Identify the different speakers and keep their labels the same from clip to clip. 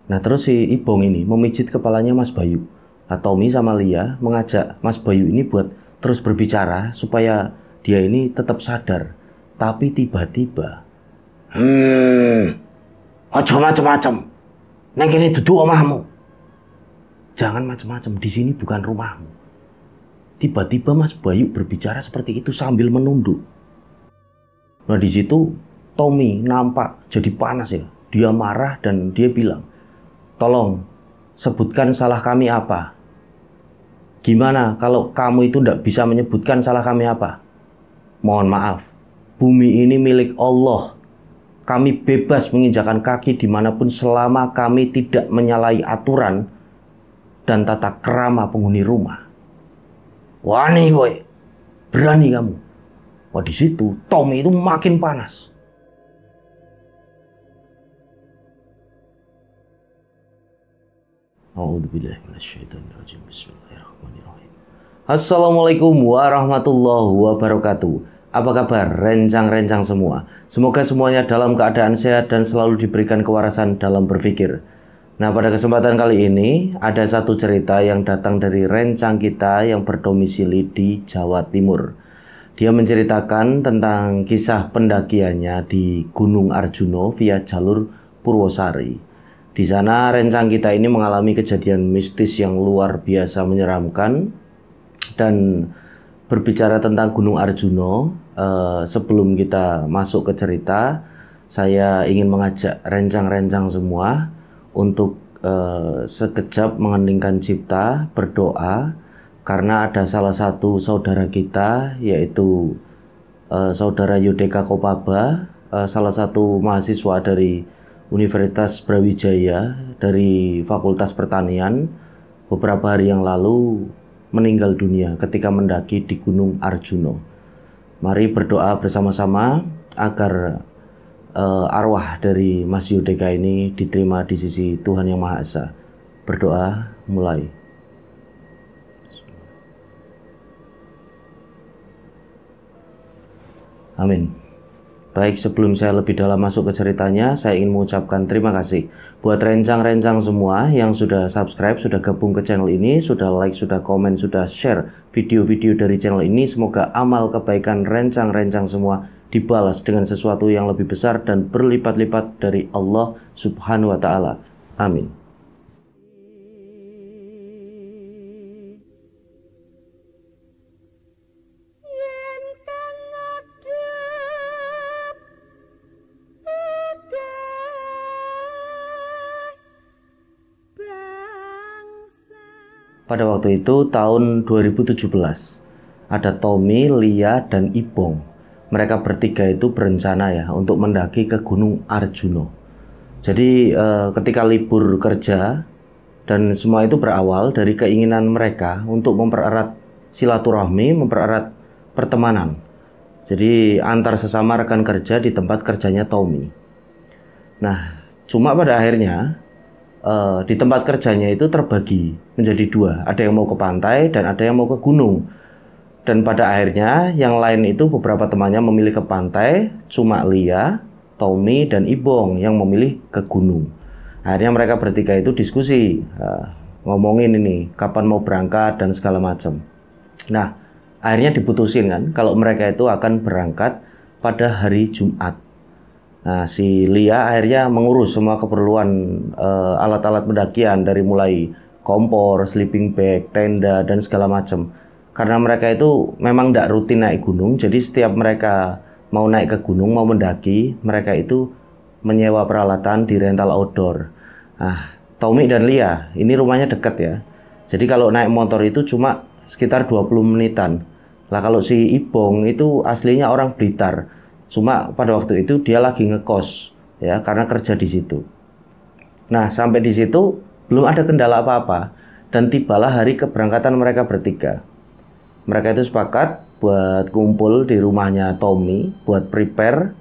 Speaker 1: Nah terus si Ibong ini memijit kepalanya Mas Bayu. Nah, Tommy sama Lia mengajak Mas Bayu ini buat terus berbicara supaya dia ini tetap sadar. Tapi tiba-tiba, aja macem-macem. Neng kene dudu omahmu. Jangan macem-macem, di sini bukan rumahmu. Tiba-tiba Mas Bayu berbicara seperti itu sambil menunduk. Nah di situ Tommy nampak jadi panas ya. Dia marah dan dia bilang, tolong sebutkan salah kami apa. Gimana kalau kamu itu tidak bisa menyebutkan salah kami apa? Mohon maaf, bumi ini milik Allah. Kami bebas menginjakan kaki dimanapun selama kami tidak menyalahi aturan dan tata krama penghuni rumah. Wani kowe, berani kamu. Wah di situ Tommy itu makin panas. A'udzubillahiminasyaitonirrajim. Bismillahirrahmanirrahim. Assalamualaikum warahmatullahi wabarakatuh. Apa kabar rencang-rencang semua? Semoga semuanya dalam keadaan sehat dan selalu diberikan kewarasan dalam berpikir. Nah pada kesempatan kali ini ada satu cerita yang datang dari rencang kita yang berdomisili di Jawa Timur. Dia menceritakan tentang kisah pendakiannya di Gunung Arjuna via jalur Purwosari. Di sana rencang kita ini mengalami kejadian mistis yang luar biasa menyeramkan. Dan berbicara tentang Gunung Arjuna, sebelum kita masuk ke cerita, saya ingin mengajak rencang-rencang semua untuk sekejap mengeningkan cipta, berdoa, karena ada salah satu saudara kita, yaitu saudara Yudeka Kopaba, salah satu mahasiswa dari Universitas Brawijaya dari Fakultas Pertanian, beberapa hari yang lalu meninggal dunia ketika mendaki di Gunung Arjuna. Mari berdoa bersama-sama agar arwah dari Mas Yudeka ini diterima di sisi Tuhan Yang Maha Esa. Berdoa mulai. Amin. Baik, sebelum saya lebih dalam masuk ke ceritanya, saya ingin mengucapkan terima kasih buat rencang-rencang semua yang sudah subscribe, sudah gabung ke channel ini, sudah like, sudah komen, sudah share video-video dari channel ini. Semoga amal kebaikan rencang-rencang semua dibalas dengan sesuatu yang lebih besar dan berlipat-lipat dari Allah Subhanahu wa Ta'ala. Amin. Pada waktu itu tahun 2017 ada Tommy, Lia, dan Ibong. Mereka bertiga itu berencana ya untuk mendaki ke Gunung Arjuna. Jadi ketika libur kerja dan semua itu berawal dari keinginan mereka untuk mempererat silaturahmi, mempererat pertemanan. Jadi antar sesama rekan kerja di tempat kerjanya Tommy. Nah, cuma pada akhirnya di tempat kerjanya itu terbagi menjadi dua. Ada yang mau ke pantai dan ada yang mau ke gunung. Dan pada akhirnya yang lain itu beberapa temannya memilih ke pantai. Cuma Lia, Tommy, dan Ibong yang memilih ke gunung. Akhirnya mereka bertiga itu diskusi, ngomongin ini kapan mau berangkat dan segala macam. Nah akhirnya diputusin kan kalau mereka itu akan berangkat pada hari Jumat. Nah, si Lia akhirnya mengurus semua keperluan alat-alat pendakian dari mulai kompor, sleeping bag, tenda, dan segala macam. Karena mereka itu memang tidak rutin naik gunung, jadi setiap mereka mau naik ke gunung, mau mendaki, mereka itu menyewa peralatan di rental outdoor. Nah, Tommy dan Lia, ini rumahnya dekat ya. Jadi kalau naik motor itu cuma sekitar 20 menitan. Lah kalau si Ibong itu aslinya orang Blitar. Cuma pada waktu itu dia lagi ngekos ya karena kerja di situ. Nah, sampai di situ belum ada kendala apa-apa dan tibalah hari keberangkatan mereka bertiga. Mereka itu sepakat buat kumpul di rumahnya Tommy buat prepare.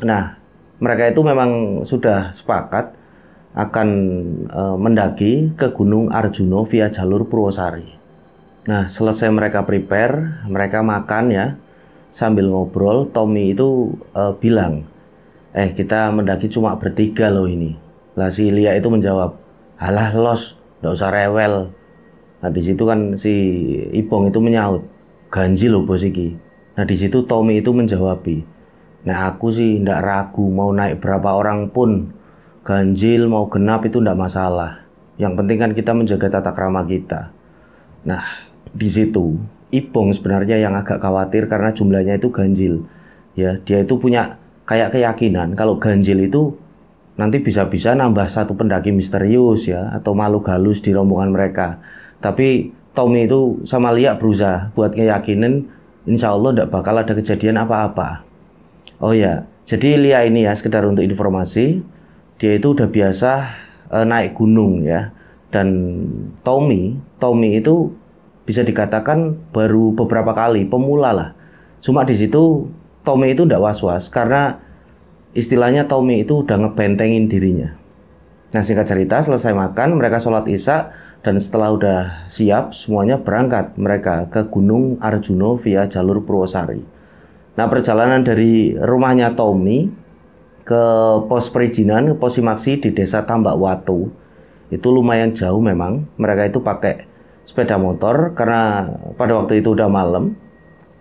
Speaker 1: Nah, mereka itu memang sudah sepakat akan mendaki ke Gunung Arjuna via jalur Purwosari. Nah, selesai mereka prepare, mereka makan ya. Sambil ngobrol, Tommy itu bilang, kita mendaki cuma bertiga loh ini. Lah si Lia itu menjawab, "Halah los, nggak usah rewel." Nah di situ kan si Ipong itu menyaut, "Ganjil loh bos iki." Nah di situ Tommy itu menjawab, "Nah aku sih ndak ragu mau naik berapa orang pun, ganjil mau genap itu ndak masalah. Yang penting kan kita menjaga tata krama kita." Nah di situ Ipong sebenarnya yang agak khawatir karena jumlahnya itu ganjil. Ya dia itu punya kayak keyakinan kalau ganjil itu nanti bisa-bisa nambah satu pendaki misterius ya atau makhluk halus di rombongan mereka. Tapi Tommy itu sama Lia berusaha buat ngeyakinin insya Allah tidak bakal ada kejadian apa-apa. Oh ya, jadi Lia ini ya sekedar untuk informasi, dia itu udah biasa naik gunung ya. Dan Tommy itu bisa dikatakan baru beberapa kali, pemula lah. Cuma di situ Tommy itu tidak was-was karena istilahnya Tommy itu udah ngebentengin dirinya. Nah singkat cerita selesai makan, mereka sholat isya dan setelah udah siap semuanya berangkat mereka ke Gunung Arjuno via jalur Purwosari. Nah perjalanan dari rumahnya Tommy ke pos perizinan, ke pos Simaksi di desa Tambak Watu itu lumayan jauh memang. Mereka itu pakai sepeda motor karena pada waktu itu udah malam.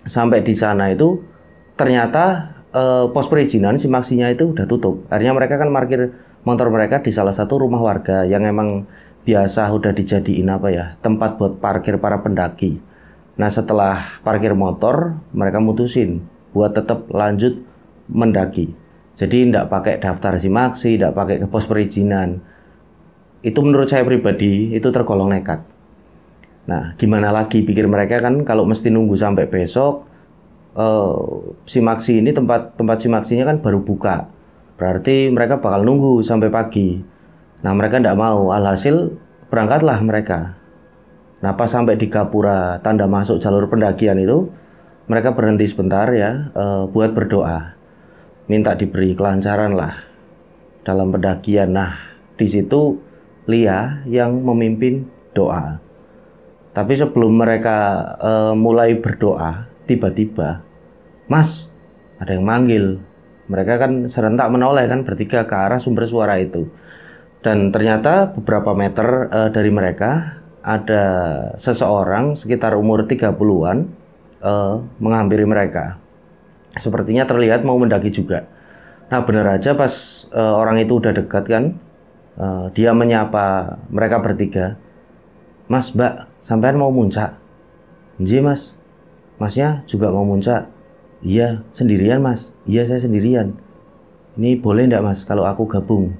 Speaker 1: Sampai di sana itu ternyata pos perizinan Simaksinya itu udah tutup. Akhirnya mereka kan parkir motor mereka di salah satu rumah warga yang emang biasa udah dijadiin tempat buat parkir para pendaki. Nah setelah parkir motor mereka mutusin buat tetap lanjut mendaki. Jadi tidak pakai daftar Simaksi, tidak pakai ke pos perizinan. Itu menurut saya pribadi itu tergolong nekat. Nah gimana lagi pikir mereka kan kalau mesti nunggu sampai besok. Simaksi ini tempat Simaksinya kan baru buka. Berarti mereka bakal nunggu sampai pagi. Nah mereka tidak mau, alhasil berangkatlah mereka. Nah pas sampai di gapura tanda masuk jalur pendakian itu, mereka berhenti sebentar ya buat berdoa, minta diberi kelancaran lah dalam pendakian. Nah di situ Lia yang memimpin doa. Tapi sebelum mereka mulai berdoa, tiba-tiba, "Mas, ada yang manggil." Mereka kan serentak menoleh kan bertiga ke arah sumber suara itu. Dan ternyata beberapa meter dari mereka ada seseorang sekitar umur 30-an menghampiri mereka. Sepertinya terlihat mau mendaki juga. Nah benar aja pas orang itu udah dekat kan, dia menyapa mereka bertiga. "Mas, Mbak, sampean mau muncak?" "Nggih, Mas." "Masnya juga mau muncak?" "Iya, sendirian Mas." "Iya, saya sendirian." "Ini boleh enggak Mas kalau aku gabung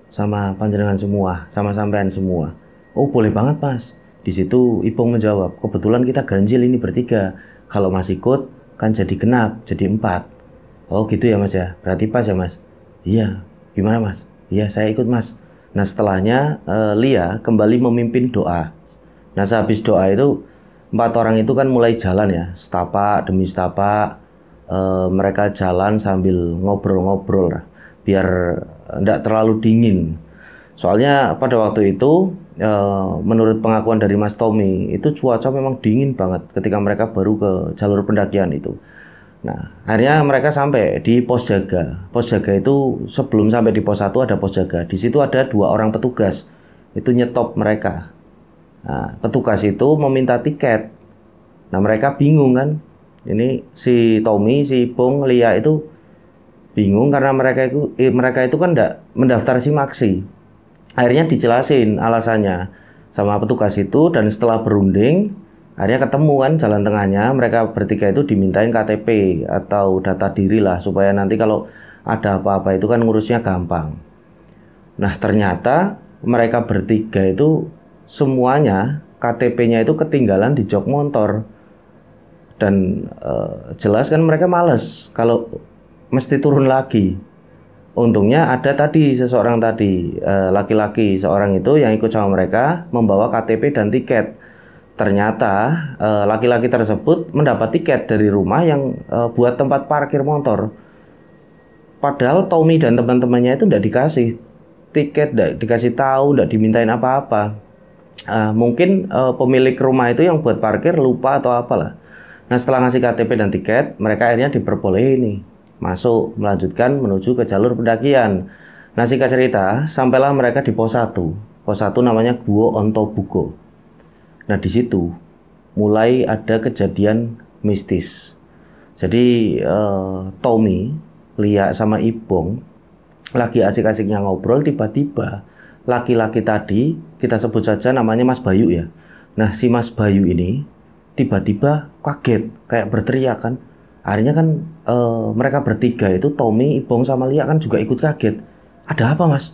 Speaker 1: sama panjenengan semua, sama sampean semua?" "Oh, boleh banget Mas." Di situ Ipong menjawab, "Kebetulan kita ganjil ini bertiga. Kalau Mas ikut kan jadi genap, jadi 4." "Oh gitu ya Mas ya, berarti pas ya Mas?" "Iya." "Gimana Mas?" "Iya, saya ikut Mas." Nah setelahnya Lia kembali memimpin doa. Nah sehabis doa itu 4 orang itu kan mulai jalan ya, setapak demi setapak. Mereka jalan sambil ngobrol-ngobrol biar tidak terlalu dingin. Soalnya pada waktu itu menurut pengakuan dari Mas Tommy itu cuaca memang dingin banget ketika mereka baru ke jalur pendakian itu. Nah akhirnya mereka sampai di pos jaga. Pos jaga itu sebelum sampai di pos 1 ada pos jaga. Di situ ada 2 orang petugas itu nyetop mereka. Nah, petugas itu meminta tiket. Nah mereka bingung kan. Ini si Tommy, si Ipong, Lia itu bingung karena mereka itu kan tidak mendaftar Simaksi. Akhirnya dijelasin alasannya sama petugas itu dan setelah berunding akhirnya ketemu kan jalan tengahnya. Mereka bertiga itu dimintain KTP atau data diri lah supaya nanti kalau ada apa-apa itu kan ngurusnya gampang. Nah ternyata mereka bertiga itu semuanya KTP-nya itu ketinggalan di jok motor. Dan jelas kan mereka males kalau mesti turun lagi. Untungnya ada tadi seseorang tadi, laki-laki seorang itu yang ikut sama mereka membawa KTP dan tiket. Ternyata laki-laki tersebut mendapat tiket dari rumah yang buat tempat parkir motor. Padahal Tommy dan teman-temannya itu tidak dikasih tiket, tidak dikasih tahu, tidak dimintain apa-apa. Mungkin pemilik rumah itu yang buat parkir lupa atau apalah. Nah setelah ngasih KTP dan tiket, mereka akhirnya diperbolehin nih masuk melanjutkan menuju ke jalur pendakian. Nah, singkat cerita, sampailah mereka di pos 1. Pos 1 namanya Guo Ontobuko. Nah, di situ mulai ada kejadian mistis. Jadi Tommy, Lia sama Ibong lagi asik-asiknya ngobrol, tiba-tiba laki-laki tadi, kita sebut saja namanya Mas Bayu ya. Nah, si Mas Bayu ini tiba-tiba kaget, kayak berteriak kan. Akhirnya kan mereka bertiga itu, Tommy, Ibong sama Lia kan juga ikut kaget. Ada apa mas?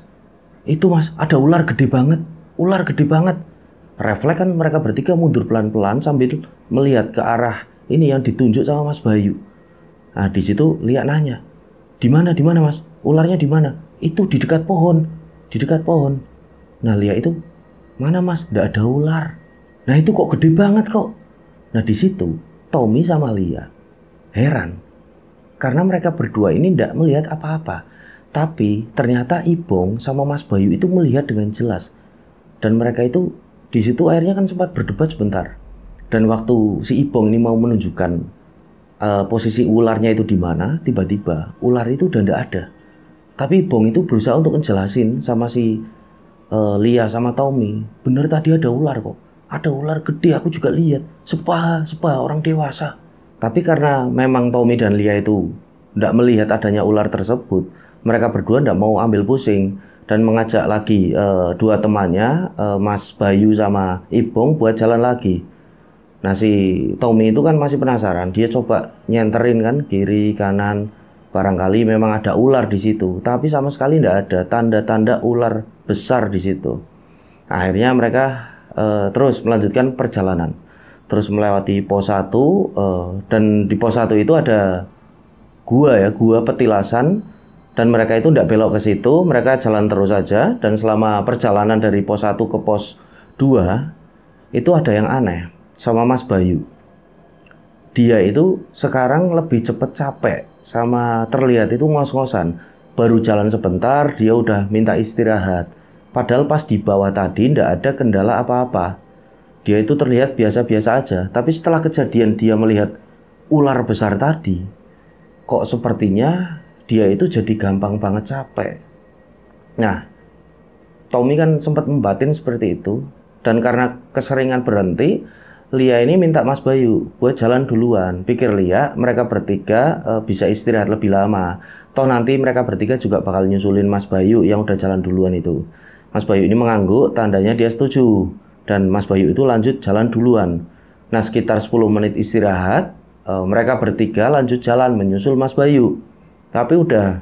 Speaker 1: Itu mas, ada ular gede banget. Ular gede banget. Refleks kan mereka bertiga mundur pelan-pelan sambil melihat ke arah ini yang ditunjuk sama Mas Bayu. Nah, di situ Lia nanya, di mana mas? Ularnya di mana? Itu di dekat pohon. Di dekat pohon. Nah, Lia itu, mana mas? Nggak ada ular. Nah, itu kok gede banget kok. Nah, di situ Tommy sama Lia heran karena mereka berdua ini tidak melihat apa-apa. Tapi ternyata Ibong sama Mas Bayu itu melihat dengan jelas. Dan mereka itu di situ akhirnya kan sempat berdebat sebentar. Dan waktu si Ibong ini mau menunjukkan posisi ularnya itu di mana, tiba-tiba ular itu udah tidak ada. Tapi Ibong itu berusaha untuk ngejelasin sama si Lia sama Tommy, bener tadi ada ular kok. Ada ular gede, aku juga lihat. Sepaha orang dewasa. Tapi karena memang Tommy dan Lia itu tidak melihat adanya ular tersebut, mereka berdua tidak mau ambil pusing dan mengajak lagi dua temannya, Mas Bayu sama Ibong buat jalan lagi. Nah, si Tommy itu kan masih penasaran, dia coba nyenterin kan kiri kanan, barangkali memang ada ular di situ, tapi sama sekali tidak ada tanda-tanda ular besar di situ. Akhirnya mereka terus melanjutkan perjalanan, terus melewati pos 1, dan di pos 1 itu ada gua petilasan. Dan mereka itu tidak belok ke situ, mereka jalan terus saja. Dan selama perjalanan dari pos 1 ke pos 2, itu ada yang aneh sama Mas Bayu. Dia itu sekarang lebih cepat capek, sama terlihat itu ngos-ngosan. Baru jalan sebentar, dia udah minta istirahat. Padahal pas di bawah tadi tidak ada kendala apa-apa. Dia itu terlihat biasa-biasa aja. Tapi setelah kejadian dia melihat ular besar tadi, kok sepertinya dia itu jadi gampang banget capek. Nah, Tommy kan sempat membatin seperti itu. Dan karena keseringan berhenti, Lia ini minta Mas Bayu buat jalan duluan. Pikir Lia, mereka bertiga bisa istirahat lebih lama. Toh nanti mereka bertiga juga bakal nyusulin Mas Bayu yang udah jalan duluan itu. Mas Bayu ini mengangguk, tandanya dia setuju. Dan Mas Bayu itu lanjut jalan duluan. Nah, sekitar 10 menit istirahat, mereka bertiga lanjut jalan menyusul Mas Bayu. Tapi udah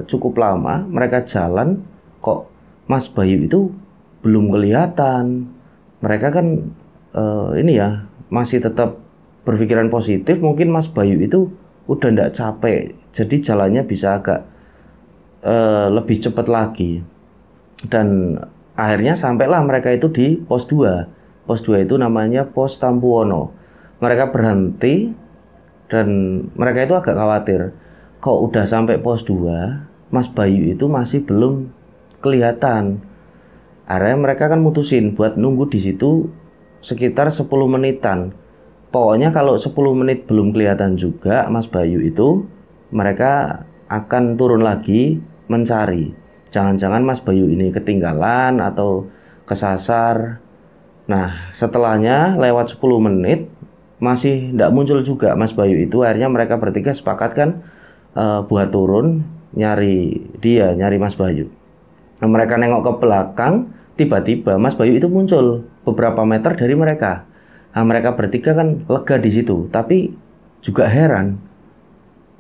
Speaker 1: cukup lama mereka jalan, kok Mas Bayu itu belum kelihatan. Mereka kan ini ya masih tetap berpikiran positif. Mungkin Mas Bayu itu udah ndak capek, jadi jalannya bisa agak lebih cepat lagi. Dan akhirnya sampailah mereka itu di pos 2. Pos 2 itu namanya pos Tampuwono. Mereka berhenti dan mereka itu agak khawatir. Kok udah sampai pos 2, Mas Bayu itu masih belum kelihatan. Akhirnya mereka kan mutusin buat nunggu di situ sekitar 10 menitan. Pokoknya kalau 10 menit belum kelihatan juga Mas Bayu itu, mereka akan turun lagi mencari. Jangan-jangan Mas Bayu ini ketinggalan atau kesasar. Nah, setelahnya lewat 10 menit masih tidak muncul juga Mas Bayu itu. Akhirnya mereka bertiga sepakat kan buat turun nyari Mas Bayu. Nah, mereka nengok ke belakang, tiba-tiba Mas Bayu itu muncul beberapa meter dari mereka. Nah, mereka bertiga kan lega di situ, tapi juga heran.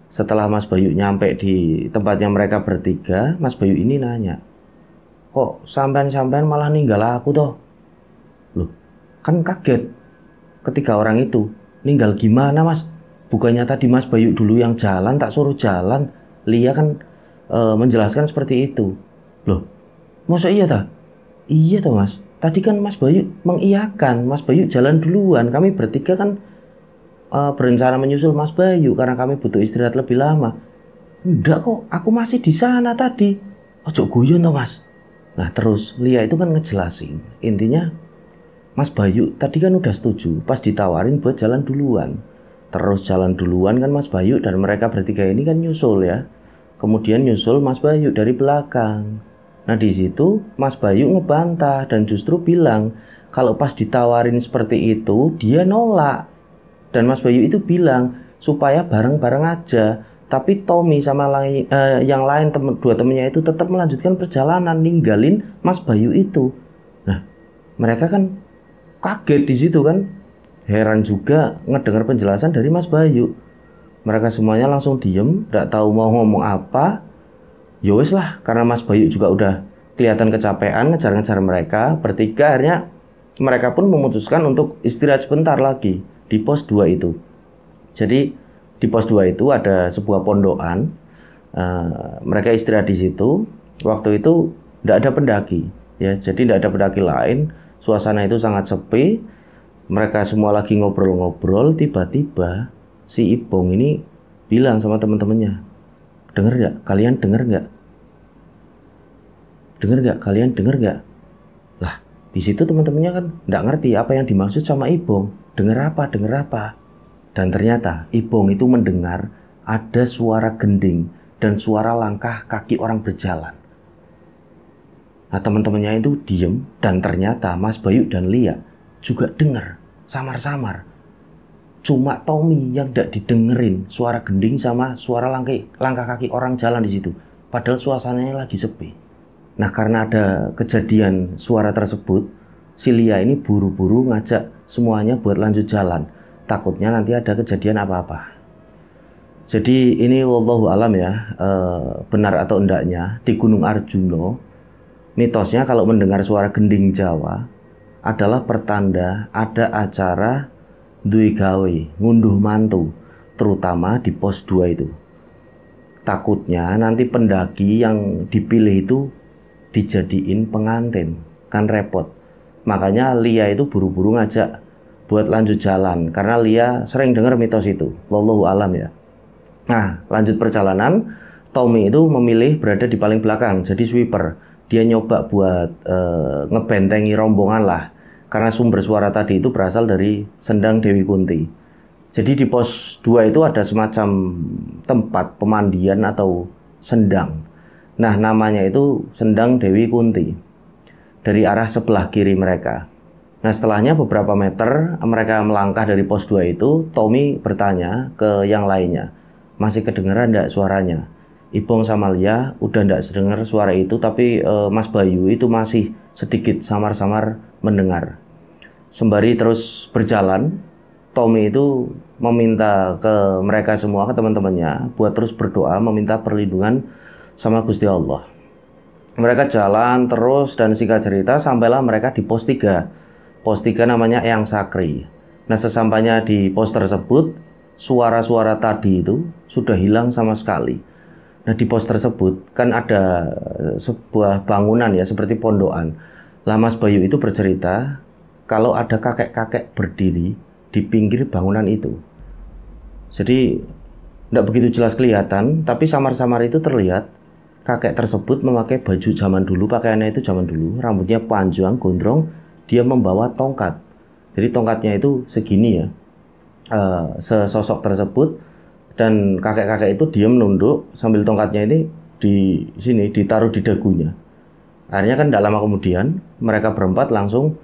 Speaker 1: Setelah Mas Bayu nyampe di tempatnya mereka bertiga, Mas Bayu ini nanya, kok sampean malah ninggal aku toh? Loh, kan kaget ketiga orang itu. Ninggal gimana mas? Bukannya tadi Mas Bayu dulu yang jalan, tak suruh jalan. Lia kan menjelaskan seperti itu. Loh, masa iya tak? Iya toh mas. Tadi kan Mas Bayu mengiyakan, Mas Bayu jalan duluan. Kami bertiga kan berencana menyusul Mas Bayu karena kami butuh istirahat lebih lama. Enggak kok, aku masih di sana tadi. Ojo guyon toh mas. Nah terus Lia itu kan ngejelasin. Intinya Mas Bayu tadi kan udah setuju pas ditawarin buat jalan duluan. Terus jalan duluan kan Mas Bayu dan mereka bertiga ini kan nyusul ya. kemudian nyusul Mas Bayu dari belakang. Nah di situ Mas Bayu ngebantah dan justru bilang kalau pas ditawarin seperti itu dia nolak. Dan Mas Bayu itu bilang supaya bareng-bareng aja. Tapi Tommy sama yang lain dua temennya itu tetap melanjutkan perjalanan ninggalin Mas Bayu itu. Nah mereka kan kaget di situ kan, heran juga ngedengar penjelasan dari Mas Bayu. Mereka semuanya langsung diem, nggak tahu mau ngomong apa. Ya wes lah, karena Mas Bayu juga udah kelihatan kecapean ngejar-ngejar mereka. Bertiga akhirnya mereka pun memutuskan untuk istirahat sebentar lagi di pos 2 itu. Jadi di pos 2 itu ada sebuah pondokan. Mereka istirahat di situ. Waktu itu nggak ada pendaki, ya. Jadi nggak ada pendaki lain. Suasana itu sangat sepi. Mereka semua lagi ngobrol-ngobrol. Tiba-tiba si Ibong ini bilang sama teman-temannya, "Dengar nggak? Kalian dengar nggak? Dengar nggak? Kalian dengar nggak?" Lah, di situ teman-temannya kan nggak ngerti apa yang dimaksud sama Ibong. Dengar apa? Dengar apa? Dan ternyata Ibong itu mendengar ada suara gending dan suara langkah kaki orang berjalan. Nah teman-temannya itu diem, dan ternyata Mas Bayu dan Lia juga dengar samar-samar. Cuma Tommy yang tidak didengerin suara gending sama suara langkah kaki orang jalan di situ. Padahal suasananya lagi sepi. Nah karena ada kejadian suara tersebut, si Lia ini buru-buru ngajak semuanya buat lanjut jalan. Takutnya nanti ada kejadian apa-apa. Jadi ini wallahu alam ya, benar atau enggaknya di Gunung Arjuno, mitosnya kalau mendengar suara gending Jawa adalah pertanda ada acara duwe gawe, ngunduh mantu, terutama di pos 2 itu. Takutnya nanti pendaki yang dipilih itu dijadiin pengantin, kan repot. Makanya Lia itu buru-buru ngajak buat lanjut jalan, karena Lia sering dengar mitos itu. Wallahu alam ya. Nah, lanjut perjalanan, Tommy itu memilih berada di paling belakang, jadi sweeper. Dia nyoba buat ngebentengi rombongan lah, karena sumber suara tadi itu berasal dari sendang Dewi Kunti. Jadi di pos 2 itu ada semacam tempat pemandian atau sendang. Nah, namanya itu sendang Dewi Kunti, dari arah sebelah kiri mereka. Nah, setelahnya beberapa meter mereka melangkah dari pos 2 itu, Tommy bertanya ke yang lainnya, "Masih kedengeran enggak suaranya?" Ibong sama Lia udah enggak sedengar suara itu, tapi Mas Bayu itu masih sedikit samar-samar mendengar. Sembari terus berjalan, Tommy itu meminta ke mereka semua, ke teman-temannya, buat terus berdoa, meminta perlindungan sama Gusti Allah. Mereka jalan terus dan singkat cerita sampailah mereka di pos 3. Pos 3 namanya Eyang Sakri. Nah sesampainya di pos tersebut, suara-suara tadi itu sudah hilang sama sekali. Nah di pos tersebut kan ada sebuah bangunan ya, seperti pondokan. Lah Mas Bayu itu bercerita kalau ada kakek-kakek berdiri di pinggir bangunan itu. Jadi tidak begitu jelas kelihatan, tapi samar-samar itu terlihat kakek tersebut memakai baju zaman dulu, pakaiannya itu zaman dulu, rambutnya panjang, gondrong, dia membawa tongkat. Jadi tongkatnya itu segini ya, sesosok tersebut, dan kakek-kakek itu diam nunduk sambil tongkatnya ini di sini ditaruh di dagunya. Akhirnya kan tidak lama kemudian mereka berempat langsung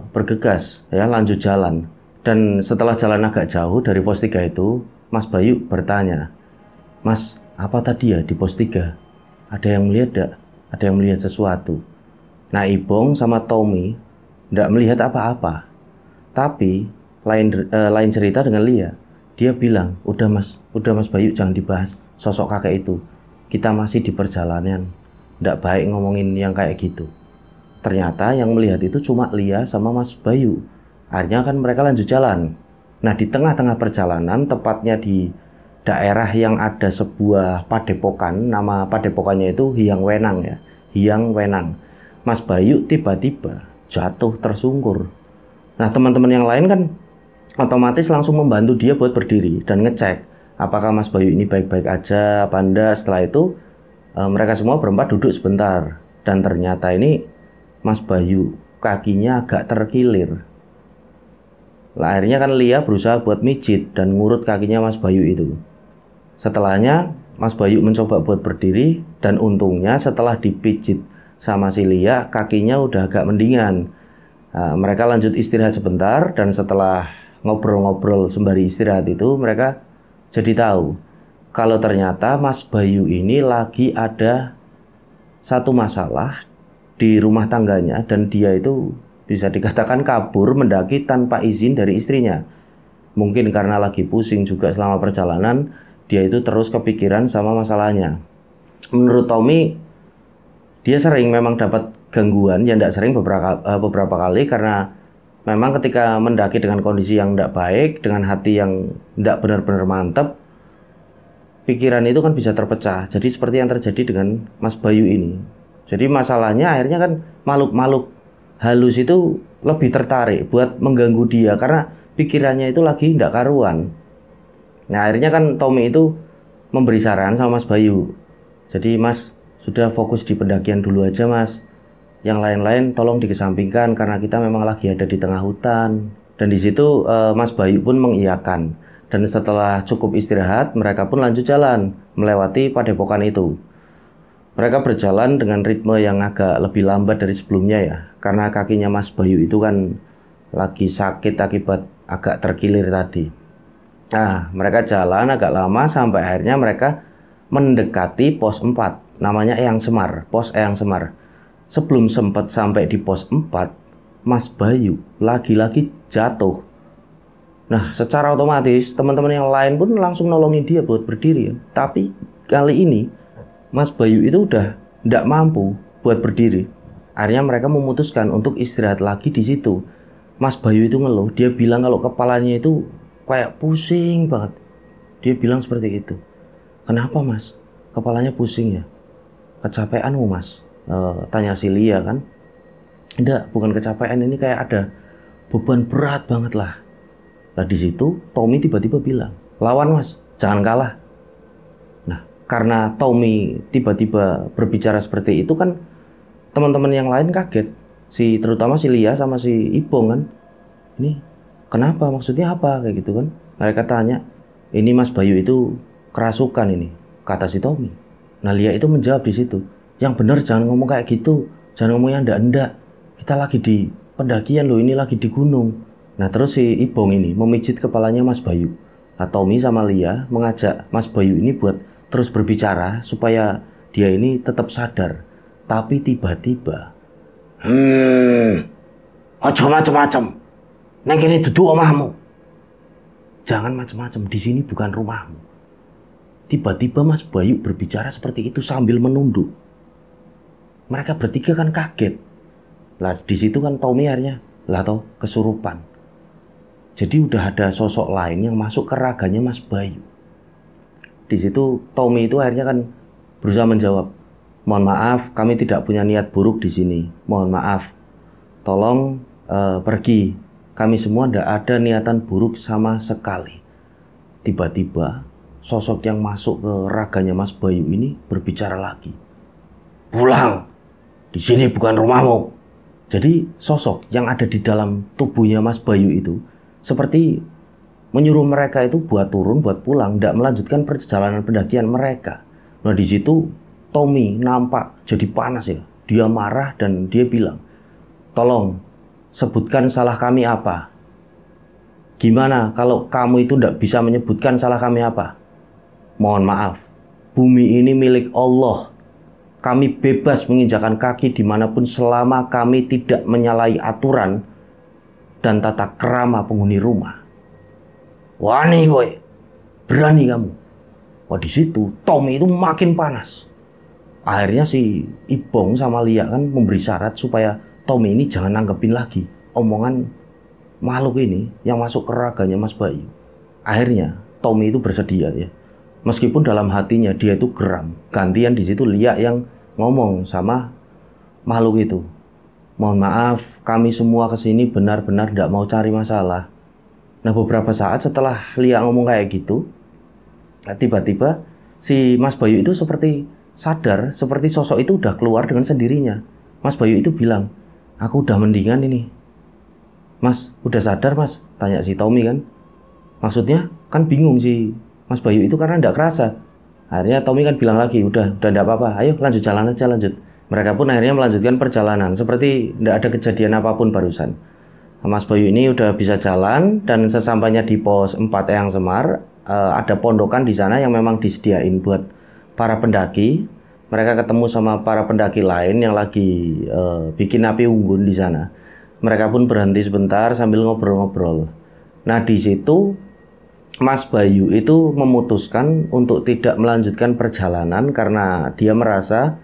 Speaker 1: bergegas ya, lanjut jalan. Dan setelah jalan agak jauh dari pos 3 itu, Mas Bayu bertanya, "Mas, apa tadi ya di pos 3? Ada yang melihat enggak? Ada yang melihat sesuatu?" Nah, Ibong sama Tommy tidak melihat apa-apa. Tapi lain cerita dengan Lia. Dia bilang, udah Mas Bayu, jangan dibahas sosok kakek itu. Kita masih di perjalanan, tidak baik ngomongin yang kayak gitu. Ternyata yang melihat itu cuma Lia sama Mas Bayu. Akhirnya kan mereka lanjut jalan. Nah di tengah-tengah perjalanan, tepatnya di daerah yang ada sebuah padepokan, nama padepokannya itu Hyang Wenang ya, Hyang Wenang. Mas Bayu tiba-tiba jatuh tersungkur. Nah teman-teman yang lain kan otomatis langsung membantu dia buat berdiri dan ngecek apakah Mas Bayu ini baik-baik aja apa enggak. Setelah itu mereka semua berempat duduk sebentar, dan ternyata ini Mas Bayu kakinya agak terkilir. Lah, akhirnya kan Lia berusaha buat mijit dan ngurut kakinya Mas Bayu itu. Setelahnya Mas Bayu mencoba buat berdiri, dan untungnya setelah dipijit sama si Lia, kakinya udah agak mendingan. Nah, mereka lanjut istirahat sebentar, dan setelah ngobrol-ngobrol sembari istirahat itu, mereka jadi tahu kalau ternyata Mas Bayu ini lagi ada satu masalah di rumah tangganya, dan dia itu bisa dikatakan kabur mendaki tanpa izin dari istrinya. Mungkin karena lagi pusing juga selama perjalanan, dia itu terus kepikiran sama masalahnya. Menurut Tommy, dia sering memang dapat gangguan, ya tidak sering, beberapa kali, karena memang ketika mendaki dengan kondisi yang tidak baik, dengan hati yang tidak benar-benar mantap, pikiran itu kan bisa terpecah. Jadi seperti yang terjadi dengan Mas Bayu ini. Jadi masalahnya akhirnya kan makhluk-makhluk halus itu lebih tertarik buat mengganggu dia, karena pikirannya itu lagi tidak karuan. Nah, akhirnya kan Tommy itu memberi saran sama Mas Bayu. Jadi, Mas, sudah fokus di pendakian dulu aja, Mas. Yang lain-lain tolong dikesampingkan karena kita memang lagi ada di tengah hutan. Dan di situ Mas Bayu pun mengiyakan. Dan setelah cukup istirahat, mereka pun lanjut jalan melewati padepokan itu. Mereka berjalan dengan ritme yang agak lebih lambat dari sebelumnya ya, karena kakinya Mas Bayu itu kan lagi sakit akibat agak terkilir tadi. Nah, mereka jalan agak lama sampai akhirnya mereka mendekati pos 4, namanya Eyang Semar, pos Eyang Semar. Sebelum sempat sampai di pos 4, Mas Bayu lagi-lagi jatuh. Nah, secara otomatis teman-teman yang lain pun langsung nolongin dia buat berdiri ya. Tapi kali ini Mas Bayu itu udah tidak mampu buat berdiri. Akhirnya mereka memutuskan untuk istirahat lagi di situ. Mas Bayu itu ngeluh, dia bilang kalau kepalanya itu kayak pusing banget. Dia bilang seperti itu. Kenapa, Mas? Kepalanya pusing ya? Kecapeanmu, Mas? Tanya si Lia kan. Enggak, bukan kecapean, ini kayak ada beban berat banget lah. Nah, di situ Tommy tiba-tiba bilang, lawan, Mas, jangan kalah. Nah, karena Tommy tiba-tiba berbicara seperti itu kan, teman-teman yang lain kaget. Terutama si Lia sama si Ibong kan. Ini kenapa, maksudnya apa, kayak gitu kan. Mereka tanya, ini Mas Bayu itu kerasukan ini, kata si Tommy. Nah, Lia itu menjawab di situ, yang benar jangan ngomong kayak gitu, jangan ngomong yang enggak. Kita lagi di pendakian loh, ini lagi di gunung. Nah, terus si Ibong ini memijit kepalanya Mas Bayu. Nah, Tommy sama Lia mengajak Mas Bayu ini buat terus berbicara supaya dia ini tetap sadar. Tapi tiba-tiba, ojo macem-macem. Neng kene duduk omahmu. Jangan macem-macem, di sini bukan rumahmu. Tiba-tiba Mas Bayu berbicara seperti itu sambil menunduk. Mereka bertiga kan kaget. Lah di situ kan Tommy akhirnya kesurupan. Jadi udah ada sosok lain yang masuk ke raganya Mas Bayu. Di situ Tommy itu akhirnya kan berusaha menjawab, mohon maaf, kami tidak punya niat buruk di sini. Mohon maaf, tolong pergi. Kami semua tidak ada niatan buruk sama sekali. Tiba-tiba sosok yang masuk ke raganya Mas Bayu ini berbicara lagi. Pulang, di sini bukan rumahmu. Jadi sosok yang ada di dalam tubuhnya Mas Bayu itu seperti menyuruh mereka itu buat turun, buat pulang, tidak melanjutkan perjalanan pendakian mereka. Nah, di situ Tommy nampak jadi panas ya. Dia marah dan dia bilang, tolong sebutkan salah kami apa. Gimana kalau kamu itu tidak bisa menyebutkan salah kami apa? Mohon maaf, bumi ini milik Allah. Kami bebas menginjakan kaki dimanapun selama kami tidak menyalahi aturan dan tata krama penghuni rumah. Wani kowe, berani kamu. Wah, di situ Tommy itu makin panas. Akhirnya si Ibong sama Lia kan memberi syarat supaya Tommy ini jangan nanggepin lagi omongan makhluk ini yang masuk ke raganya Mas Bayu. Akhirnya Tommy itu bersedia ya. Meskipun dalam hatinya dia itu geram. Gantian di situ Lia yang ngomong sama makhluk itu. Mohon maaf, kami semua kesini benar-benar tidak mau cari masalah. Nah, beberapa saat setelah Lia ngomong kayak gitu, tiba-tiba si Mas Bayu itu seperti sadar, seperti sosok itu udah keluar dengan sendirinya. Mas Bayu itu bilang, aku udah mendingan ini. Mas, udah sadar Mas? Tanya si Tommy kan. Maksudnya kan bingung si Mas Bayu itu karena tidak kerasa. Akhirnya Tommy kan bilang lagi, udah enggak apa-apa, ayo lanjut jalan aja, lanjut. Mereka pun akhirnya melanjutkan perjalanan, seperti tidak ada kejadian apapun barusan. Mas Bayu ini udah bisa jalan, dan sesampainya di pos 4 Eyang Semar, ada pondokan di sana yang memang disediain buat para pendaki. Mereka ketemu sama para pendaki lain yang lagi bikin api unggun di sana. Mereka pun berhenti sebentar sambil ngobrol-ngobrol. Nah, di situ Mas Bayu itu memutuskan untuk tidak melanjutkan perjalanan karena dia merasa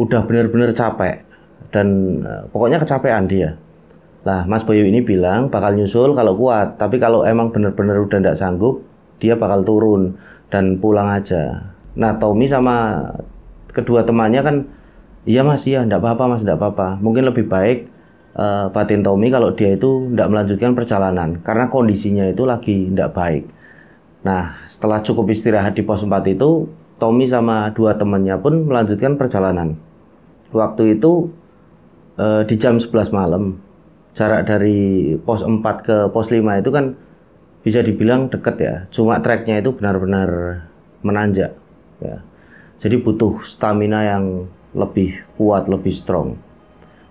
Speaker 1: udah benar-benar capek dan pokoknya kecapean dia. Lah, Mas Bayu ini bilang bakal nyusul kalau kuat, tapi kalau emang benar-benar udah nggak sanggup, dia bakal turun dan pulang aja. Nah, Tommy sama kedua temannya kan, iya mas, iya, nggak apa-apa mas, nggak apa-apa. Mungkin lebih baik batin Tommy kalau dia itu nggak melanjutkan perjalanan karena kondisinya itu lagi nggak baik. Nah, setelah cukup istirahat di pos 4 itu, Tommy sama dua temannya pun melanjutkan perjalanan. Waktu itu di jam 11 malam, jarak dari pos 4 ke pos 5 itu kan bisa dibilang deket ya, cuma treknya itu benar-benar menanjak ya. Jadi butuh stamina yang lebih kuat, lebih strong.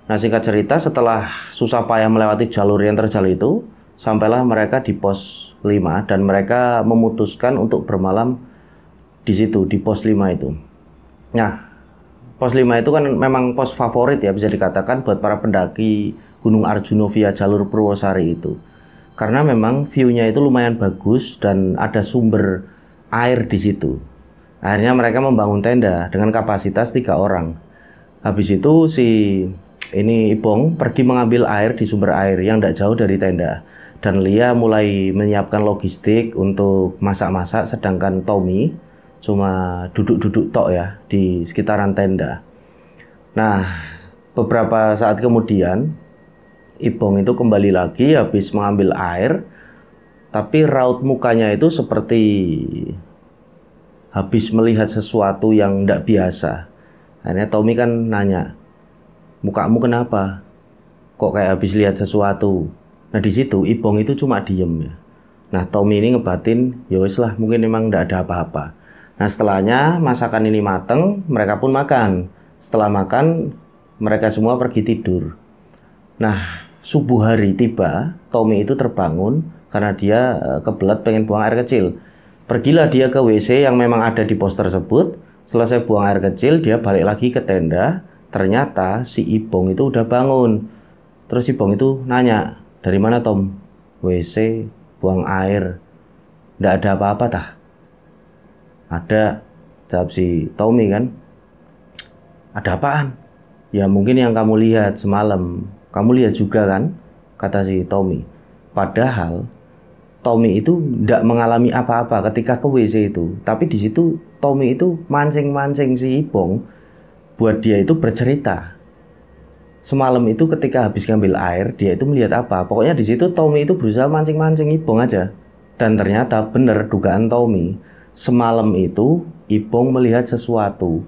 Speaker 1: Nah, singkat cerita, setelah susah payah melewati jalur yang terjal itu, sampailah mereka di pos 5 dan mereka memutuskan untuk bermalam di situ, di pos 5 itu. Nah, pos 5 itu kan memang pos favorit ya, bisa dikatakan buat para pendaki Gunung Arjuna via jalur Purwosari itu. Karena memang view-nya itu lumayan bagus dan ada sumber air di situ. Akhirnya mereka membangun tenda dengan kapasitas 3 orang. Habis itu ini Ibong pergi mengambil air di sumber air yang tidak jauh dari tenda. Dan Lia mulai menyiapkan logistik untuk masak-masak, sedangkan Tommy cuma duduk-duduk tok ya di sekitaran tenda. Nah, beberapa saat kemudian Ibong itu kembali lagi habis mengambil air, tapi raut mukanya itu seperti habis melihat sesuatu yang tidak biasa. Akhirnya Tommy kan nanya, mukamu kenapa? Kok kayak habis lihat sesuatu? Nah, di situ Ibong itu cuma diem ya. Nah, Tommy ini ngebatin, ya wis lah, mungkin memang tidak ada apa-apa. Nah, setelahnya masakan ini mateng, mereka pun makan. Setelah makan, mereka semua pergi tidur. Nah, subuh hari tiba, Tommy itu terbangun karena dia kebelet pengen buang air kecil. Pergilah dia ke WC yang memang ada di pos tersebut. Selesai buang air kecil, dia balik lagi ke tenda. Ternyata si Ibong itu udah bangun. Terus Ibong itu nanya, dari mana Tom? WC, buang air. Nggak ada apa-apa tah? Ada, jawab si Tommy kan. Ada apaan? Ya mungkin yang kamu lihat semalam. Kamu lihat juga kan? Kata si Tommy. Padahal Tommy itu tidak mengalami apa-apa ketika ke WC itu. Tapi di situ Tommy itu mancing-mancing si Ibong buat dia itu bercerita. Semalam itu ketika habis ngambil air, dia itu melihat apa? Pokoknya di situ Tommy itu berusaha mancing-mancing Ibong aja. Dan ternyata benar dugaan Tommy. Semalam itu Ibong melihat sesuatu.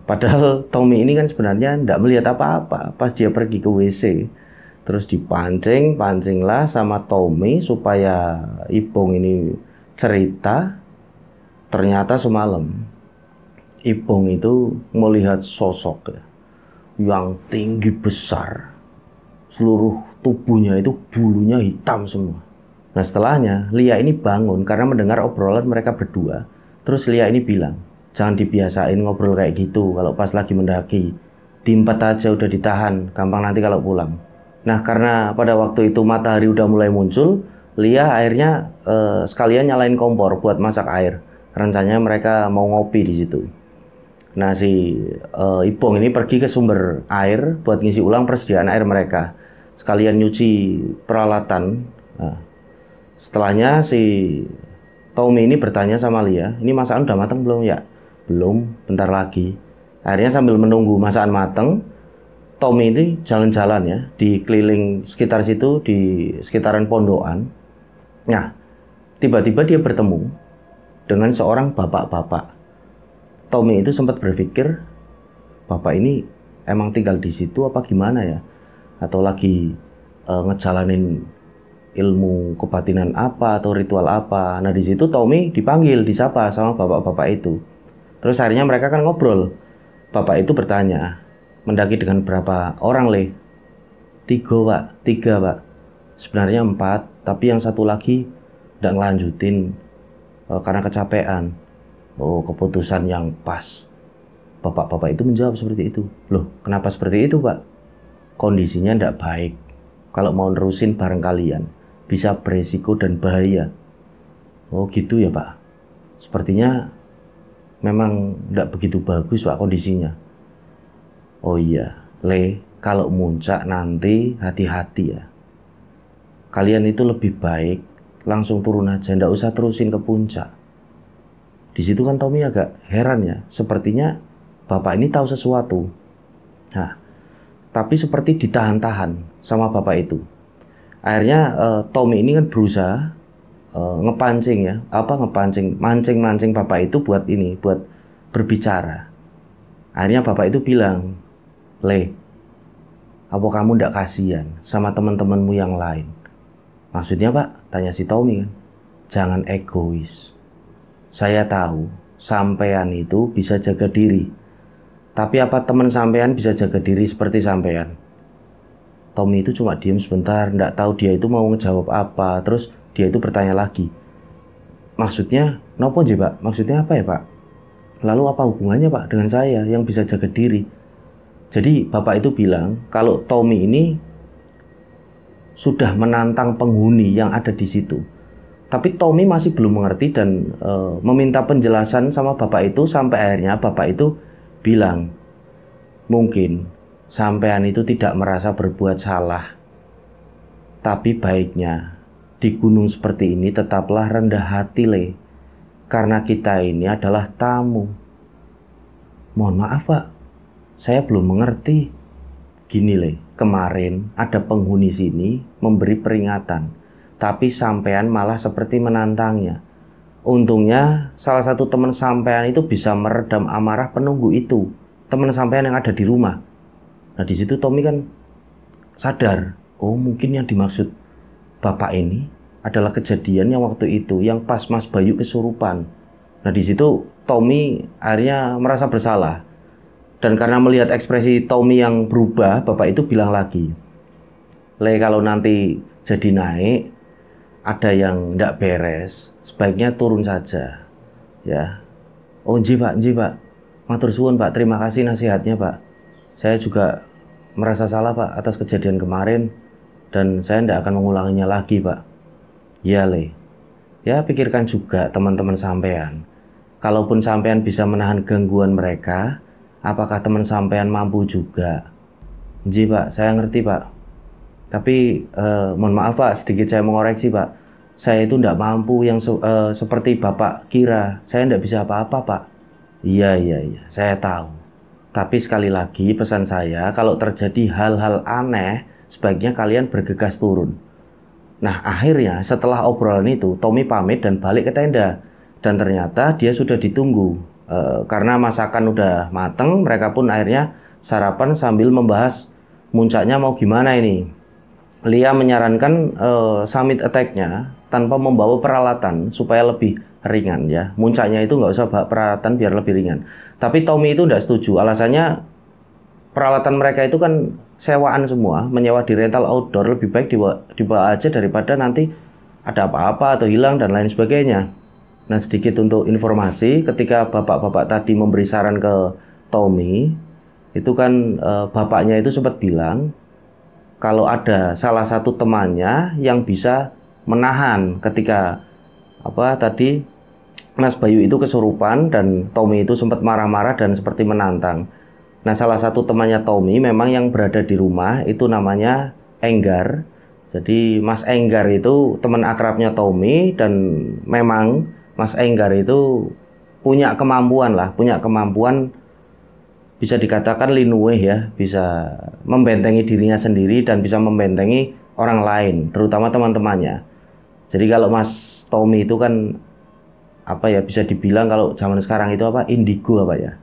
Speaker 1: Padahal Tommy ini kan sebenarnya tidak melihat apa-apa pas dia pergi ke WC. Terus dipancing-pancinglah sama Tommy supaya Ibong ini cerita. Ternyata semalam Ibong itu melihat sosok yang tinggi besar. Seluruh tubuhnya itu bulunya hitam semua. Nah, setelahnya Lia ini bangun karena mendengar obrolan mereka berdua. Terus Lia ini bilang, jangan dibiasain ngobrol kayak gitu kalau pas lagi mendaki. Diempet aja udah ditahan, gampang nanti kalau pulang. Nah, karena pada waktu itu matahari udah mulai muncul, Lia akhirnya sekalian nyalain kompor buat masak air. Rencananya mereka mau ngopi di situ. Nah, si Ibong ini pergi ke sumber air buat ngisi ulang persediaan air mereka. Sekalian nyuci peralatan. Nah, setelahnya si Tommy ini bertanya sama Lia, ini masakan udah matang belum ya? Belum, bentar lagi. Akhirnya sambil menunggu masakan matang, Tommy ini jalan-jalan ya di keliling sekitar situ, di sekitaran pondokan. Nah, tiba-tiba dia bertemu dengan seorang bapak-bapak. Tommy itu sempat berpikir, bapak ini emang tinggal di situ apa gimana ya? Atau lagi ngejalanin ilmu kebatinan apa atau ritual apa. Nah, di situ Tommy dipanggil, disapa sama bapak-bapak itu. Terus akhirnya mereka kan ngobrol. Bapak itu bertanya, mendaki dengan berapa orang, Le? 3, Pak. 3, Pak. Sebenarnya 4, tapi yang satu lagi tidak ngelanjutin karena kecapean. Oh, keputusan yang pas. Bapak-bapak itu menjawab seperti itu. Loh, kenapa seperti itu, Pak? Kondisinya tidak baik. Kalau mau nerusin bareng kalian, bisa beresiko dan bahaya. Oh gitu ya, Pak. Sepertinya memang tidak begitu bagus, Pak, kondisinya. Oh iya, Le, kalau muncak nanti hati-hati ya. Kalian itu lebih baik langsung turun aja, tidak usah terusin ke puncak. Di situ kan Tommy agak heran ya, sepertinya bapak ini tahu sesuatu. Nah, tapi seperti ditahan-tahan sama bapak itu. Akhirnya Tommy ini kan berusaha ngepancing ya, mancing bapak itu buat berbicara. Akhirnya bapak itu bilang, Le, apa kamu ndak kasihan sama teman-temanmu yang lain? Maksudnya, Pak, tanya si Tommy kan, jangan egois. Saya tahu sampean itu bisa jaga diri, tapi apa teman sampean bisa jaga diri seperti sampean? Tommy itu cuma diem sebentar, ndak tahu dia itu mau ngejawab apa. Terus dia itu bertanya lagi, maksudnya nopo je, Pak? Maksudnya apa ya, Pak? Lalu apa hubungannya, Pak, dengan saya yang bisa jaga diri? Jadi bapak itu bilang kalau Tommy ini sudah menantang penghuni yang ada di situ. Tapi Tommy masih belum mengerti dan meminta penjelasan sama bapak itu, sampai akhirnya bapak itu bilang, mungkin sampean itu tidak merasa berbuat salah. Tapi baiknya di gunung seperti ini tetaplah rendah hati, Le. Karena kita ini adalah tamu. Mohon maaf, Pak, saya belum mengerti. Gini, Le, kemarin ada penghuni sini memberi peringatan, tapi sampean malah seperti menantangnya. Untungnya salah satu teman sampean itu bisa meredam amarah penunggu itu, teman sampean yang ada di rumah. Nah, di situ Tommy kan sadar, oh mungkin yang dimaksud bapak ini adalah kejadian yang waktu itu, yang pas Mas Bayu kesurupan. Nah, di situ Tommy akhirnya merasa bersalah. Dan karena melihat ekspresi Tommy yang berubah, bapak itu bilang lagi, Le, kalau nanti jadi naik, ada yang tidak beres, sebaiknya turun saja. Ya. Oh, nji, Pak. Matur suwun, Pak. Terima kasih nasihatnya, Pak. Saya juga merasa salah, Pak, atas kejadian kemarin. Dan saya tidak akan mengulanginya lagi, Pak. Ya, Le. Ya, pikirkan juga teman-teman sampean. Kalaupun sampean bisa menahan gangguan mereka, apakah teman sampean mampu juga? Nji, Pak, saya ngerti, Pak. Tapi mohon maaf, Pak, sedikit saya mengoreksi, Pak. Saya itu tidak mampu yang seperti Bapak kira. Saya tidak bisa apa-apa, Pak. Iya, saya tahu. Tapi sekali lagi pesan saya, kalau terjadi hal-hal aneh, sebaiknya kalian bergegas turun. Nah, akhirnya setelah obrolan itu, Tommy pamit dan balik ke tenda. Dan ternyata dia sudah ditunggu. Karena masakan udah mateng, mereka pun akhirnya sarapan sambil membahas muncaknya mau gimana ini. Lia menyarankan summit attack-nya tanpa membawa peralatan supaya lebih ringan ya. Muncaknya itu nggak usah bawa peralatan biar lebih ringan. Tapi Tommy itu nggak setuju. Alasannya peralatan mereka itu kan sewaan semua, menyewa di rental outdoor, lebih baik dibawa aja daripada nanti ada apa-apa atau hilang dan lain sebagainya. Nah, sedikit untuk informasi, ketika bapak-bapak tadi memberi saran ke Tommy, itu kan bapaknya itu sempat bilang kalau ada salah satu temannya yang bisa menahan ketika tadi Mas Bayu itu kesurupan dan Tommy itu sempat marah-marah dan seperti menantang. Nah, salah satu temannya Tommy memang yang berada di rumah itu namanya Enggar. Jadi Mas Enggar itu teman akrabnya Tommy dan memang Mas Enggar itu punya kemampuan bisa dikatakan linueh ya, bisa membentengi dirinya sendiri dan bisa membentengi orang lain, terutama teman-temannya. Jadi kalau Mas Tommy itu kan bisa dibilang kalau zaman sekarang itu indigo ya.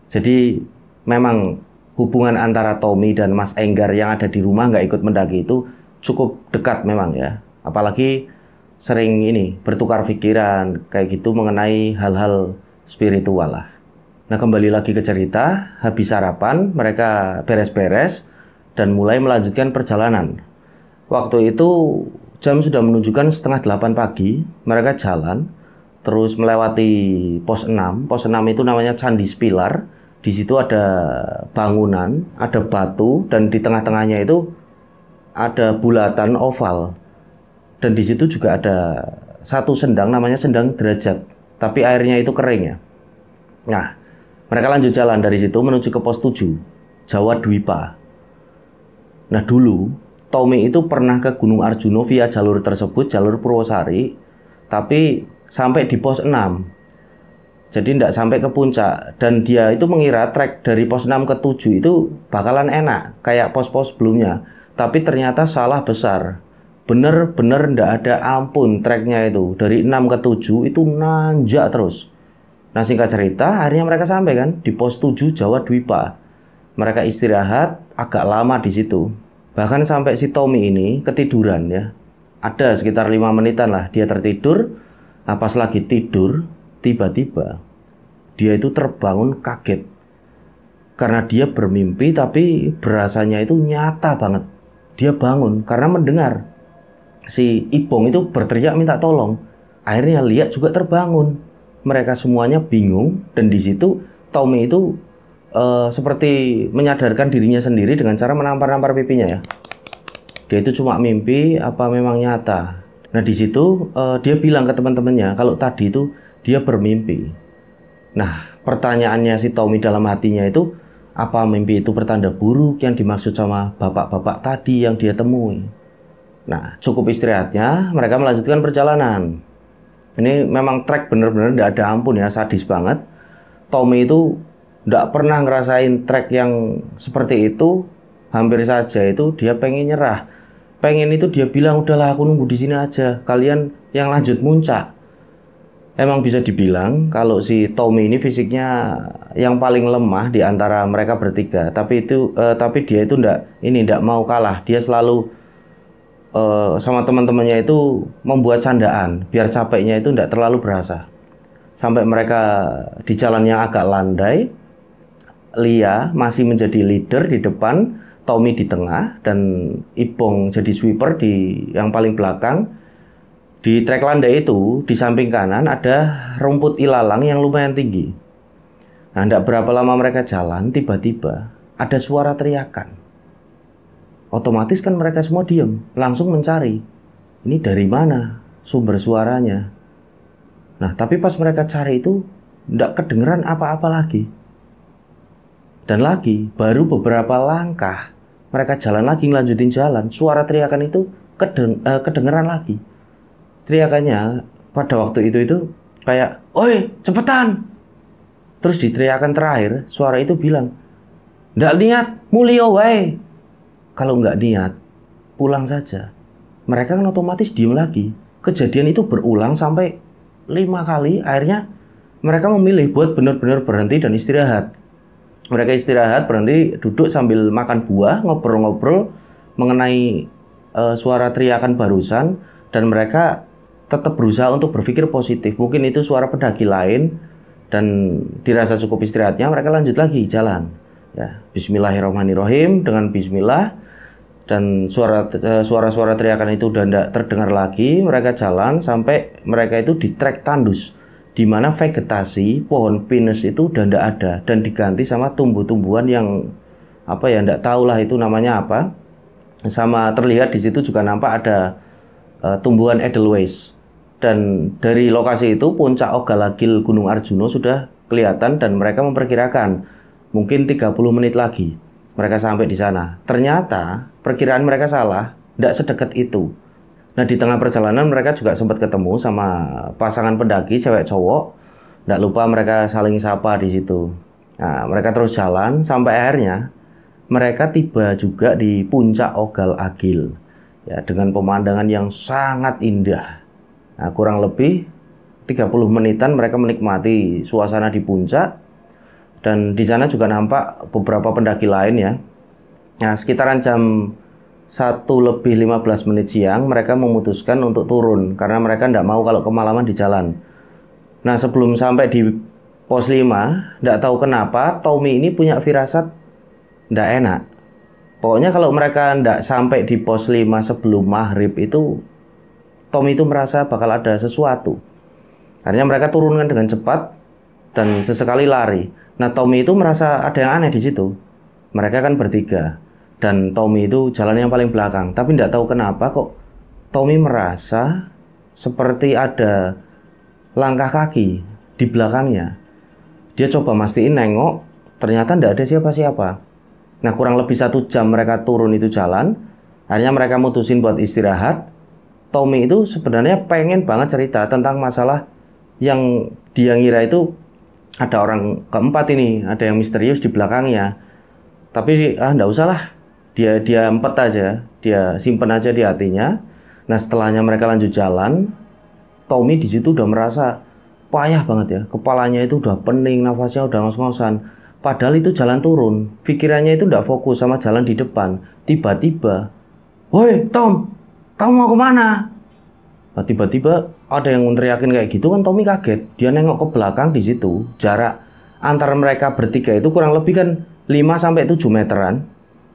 Speaker 1: Jadi memang hubungan antara Tommy dan Mas Enggar yang ada di rumah nggak ikut mendaki itu cukup dekat memang ya. Apalagi sering ini bertukar pikiran kayak gitu mengenai hal-hal spiritual lah. Nah, kembali lagi ke cerita, habis sarapan mereka beres-beres dan mulai melanjutkan perjalanan. Waktu itu jam sudah menunjukkan setengah 8 pagi, mereka jalan terus melewati pos 6. Pos 6 itu namanya Candi Spilar. Di situ ada bangunan, ada batu, dan di tengah-tengahnya itu ada bulatan oval. Dan di situ juga ada satu sendang namanya Sendang Derajat, tapi airnya itu kering ya. Nah, mereka lanjut jalan dari situ menuju ke pos 7, Jawa Dwipa. Nah, dulu Tommy itu pernah ke Gunung Arjuna via jalur tersebut, jalur Purwosari, tapi sampai di pos 6. Jadi tidak sampai ke puncak, dan dia itu mengira trek dari pos 6 ke 7 itu bakalan enak kayak pos-pos sebelumnya. Tapi ternyata salah besar. Bener-bener tidak ada ampun treknya itu. Dari 6 ke 7 itu nanjak terus. Nah, singkat cerita, akhirnya mereka sampai kan di pos 7 Jawa Dwipa. Mereka istirahat agak lama di situ. Bahkan sampai si Tommy ini ketiduran ya. Ada sekitar 5 menitan lah dia tertidur. Pas lagi tidur, tiba-tiba dia itu terbangun kaget. Karena dia bermimpi tapi berasanya itu nyata banget. Dia bangun karena mendengar si Ibong itu berteriak minta tolong. Akhirnya lihat juga terbangun. Mereka semuanya bingung, dan di situ Tommy itu seperti menyadarkan dirinya sendiri dengan cara menampar-nampar pipinya ya. Dia itu cuma mimpi apa memang nyata. Nah, di situ dia bilang ke teman-temannya kalau tadi itu dia bermimpi. Nah, pertanyaannya si Tommy dalam hatinya itu, apa mimpi itu pertanda buruk yang dimaksud sama bapak-bapak tadi yang dia temui? Nah, cukup istirahatnya, mereka melanjutkan perjalanan. Ini memang trek bener-bener tidak ada ampun ya, sadis banget. Tommy itu tidak pernah ngerasain trek yang seperti itu. Hampir saja itu dia pengen nyerah. Pengen itu dia bilang, udahlah aku nunggu di sini aja, kalian yang lanjut muncak. Emang bisa dibilang kalau si Tommy ini fisiknya yang paling lemah di antara mereka bertiga. Tapi dia itu tidak mau kalah. Dia selalu sama teman-temannya itu membuat candaan biar capeknya itu tidak terlalu berasa. Sampai mereka di jalan yang agak landai, Lia masih menjadi leader di depan, Tommy di tengah, dan Ibong jadi sweeper di yang paling belakang. Di trek landai itu, di samping kanan ada rumput ilalang yang lumayan tinggi. Nah, tidak berapa lama mereka jalan, tiba-tiba ada suara teriakan. Otomatis kan mereka semua diam, langsung mencari. Ini dari mana sumber suaranya? Nah, tapi pas mereka cari itu, tidak kedengeran apa-apa lagi. Dan lagi, baru beberapa langkah, mereka jalan lagi, ngelanjutin jalan, suara teriakan itu kedengeran lagi. Teriakannya pada waktu itu kayak, "Oi, cepetan!" Terus di teriakan terakhir, suara itu bilang, "Nggak niat, mulio wae." Kalau nggak niat, pulang saja. Mereka kan otomatis diem lagi. Kejadian itu berulang sampai 5 kali. Akhirnya mereka memilih buat benar-benar berhenti dan istirahat. Mereka istirahat, berhenti, duduk sambil makan buah, ngobrol-ngobrol mengenai suara teriakan barusan. Dan mereka tetap berusaha untuk berpikir positif. Mungkin itu suara pendaki lain, dan dirasa cukup istirahatnya, mereka lanjut lagi jalan. Ya, Bismillahirrahmanirrahim, dengan Bismillah, dan suara-suara teriakan itu udah tidak terdengar lagi. Mereka jalan sampai mereka itu di trek tandus, di mana vegetasi pohon pinus itu udah tidak ada dan diganti sama tumbuh-tumbuhan yang apa ya, tidak tahulah itu namanya apa. Sama terlihat di situ juga nampak ada tumbuhan edelweiss. Dan dari lokasi itu puncak Ogalagil Gunung Arjuna sudah kelihatan, dan mereka memperkirakan mungkin 30 menit lagi mereka sampai di sana. Ternyata perkiraan mereka salah, tidak sedekat itu. Nah, di tengah perjalanan mereka juga sempat ketemu sama pasangan pendaki cewek cowok. Tidak lupa mereka saling sapa di situ. Nah, mereka terus jalan sampai akhirnya mereka tiba juga di puncak Ogalagil. Ya, dengan pemandangan yang sangat indah. Nah, kurang lebih 30 menitan mereka menikmati suasana di puncak, dan di sana juga nampak beberapa pendaki lain ya. Nah, sekitaran jam 1:15 siang mereka memutuskan untuk turun karena mereka tidak mau kalau kemalaman di jalan. Nah, sebelum sampai di pos 5, tidak tahu kenapa Tommy ini punya firasat tidak enak. Pokoknya kalau mereka tidak sampai di pos 5 sebelum maghrib itu, Tommy itu merasa bakal ada sesuatu. Akhirnya mereka turunkan dengan cepat dan sesekali lari. Nah, Tommy itu merasa ada yang aneh di situ. Mereka kan bertiga dan Tommy itu jalan yang paling belakang. Tapi tidak tahu kenapa kok Tommy merasa seperti ada langkah kaki di belakangnya. Dia coba mastiin nengok, ternyata tidak ada siapa-siapa. Nah, kurang lebih 1 jam mereka turun itu jalan. Akhirnya mereka mutusin buat istirahat. Tommy itu sebenarnya pengen banget cerita tentang masalah yang dia ngira itu ada orang keempat ini, ada yang misterius di belakangnya. Tapi nggak usah lah, dia empet aja, dia simpen aja di hatinya. Nah, setelahnya mereka lanjut jalan, Tommy di situ udah merasa payah banget ya, kepalanya itu udah pening, nafasnya udah ngos-ngosan. Padahal itu jalan turun, pikirannya itu udah fokus sama jalan di depan. Tiba-tiba, "Woi Tom, kamu mau kemana?" Nah, tiba-tiba ada yang meneriakin kayak gitu kan. Tommy kaget, dia nengok ke belakang. Di situ jarak antara mereka bertiga itu kurang lebih kan 5-7 meteran.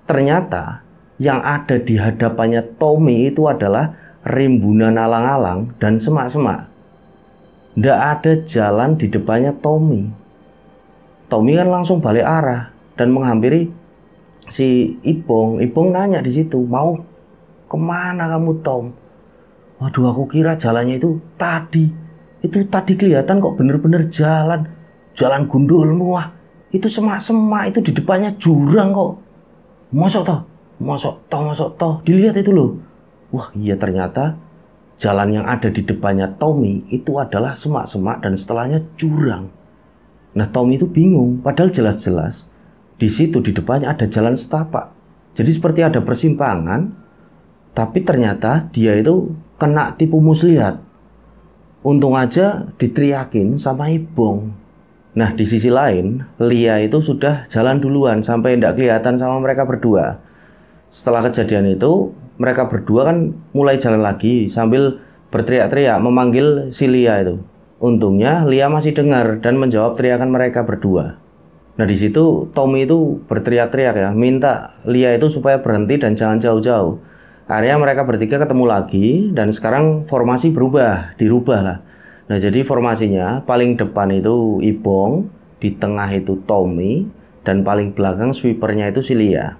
Speaker 1: Ternyata yang ada di hadapannya Tommy itu adalah rimbunan alang-alang dan semak-semak. Nggak ada jalan di depannya Tommy. Tommy kan langsung balik arah dan menghampiri si Ibong. Ibong nanya di situ, "Mau kemana kamu, Tom?" "Waduh, aku kira jalannya itu tadi kelihatan kok bener-bener jalan gundul." "Wah, itu semak-semak, itu di depannya jurang kok." Mosok toh, dilihat itu loh." Wah iya, ternyata jalan yang ada di depannya Tommy itu adalah semak-semak dan setelahnya jurang. Nah, Tommy itu bingung, padahal jelas-jelas di situ di depannya ada jalan setapak. Jadi seperti ada persimpangan, tapi ternyata dia itu kena tipu muslihat. Untung aja diteriakin sama Ibong. Nah, di sisi lain, Lia itu sudah jalan duluan sampai tidak kelihatan sama mereka berdua. Setelah kejadian itu, mereka berdua kan mulai jalan lagi sambil berteriak-teriak memanggil si Lia itu. Untungnya Lia masih dengar dan menjawab teriakan mereka berdua. Nah, di situ Tommy itu berteriak-teriak ya, minta Lia itu supaya berhenti dan jangan jauh-jauh. Akhirnya mereka bertiga ketemu lagi dan sekarang formasi dirubah lah. Nah, jadi formasinya paling depan itu Ibong, di tengah itu Tommy, dan paling belakang sweepernya itu si Lia.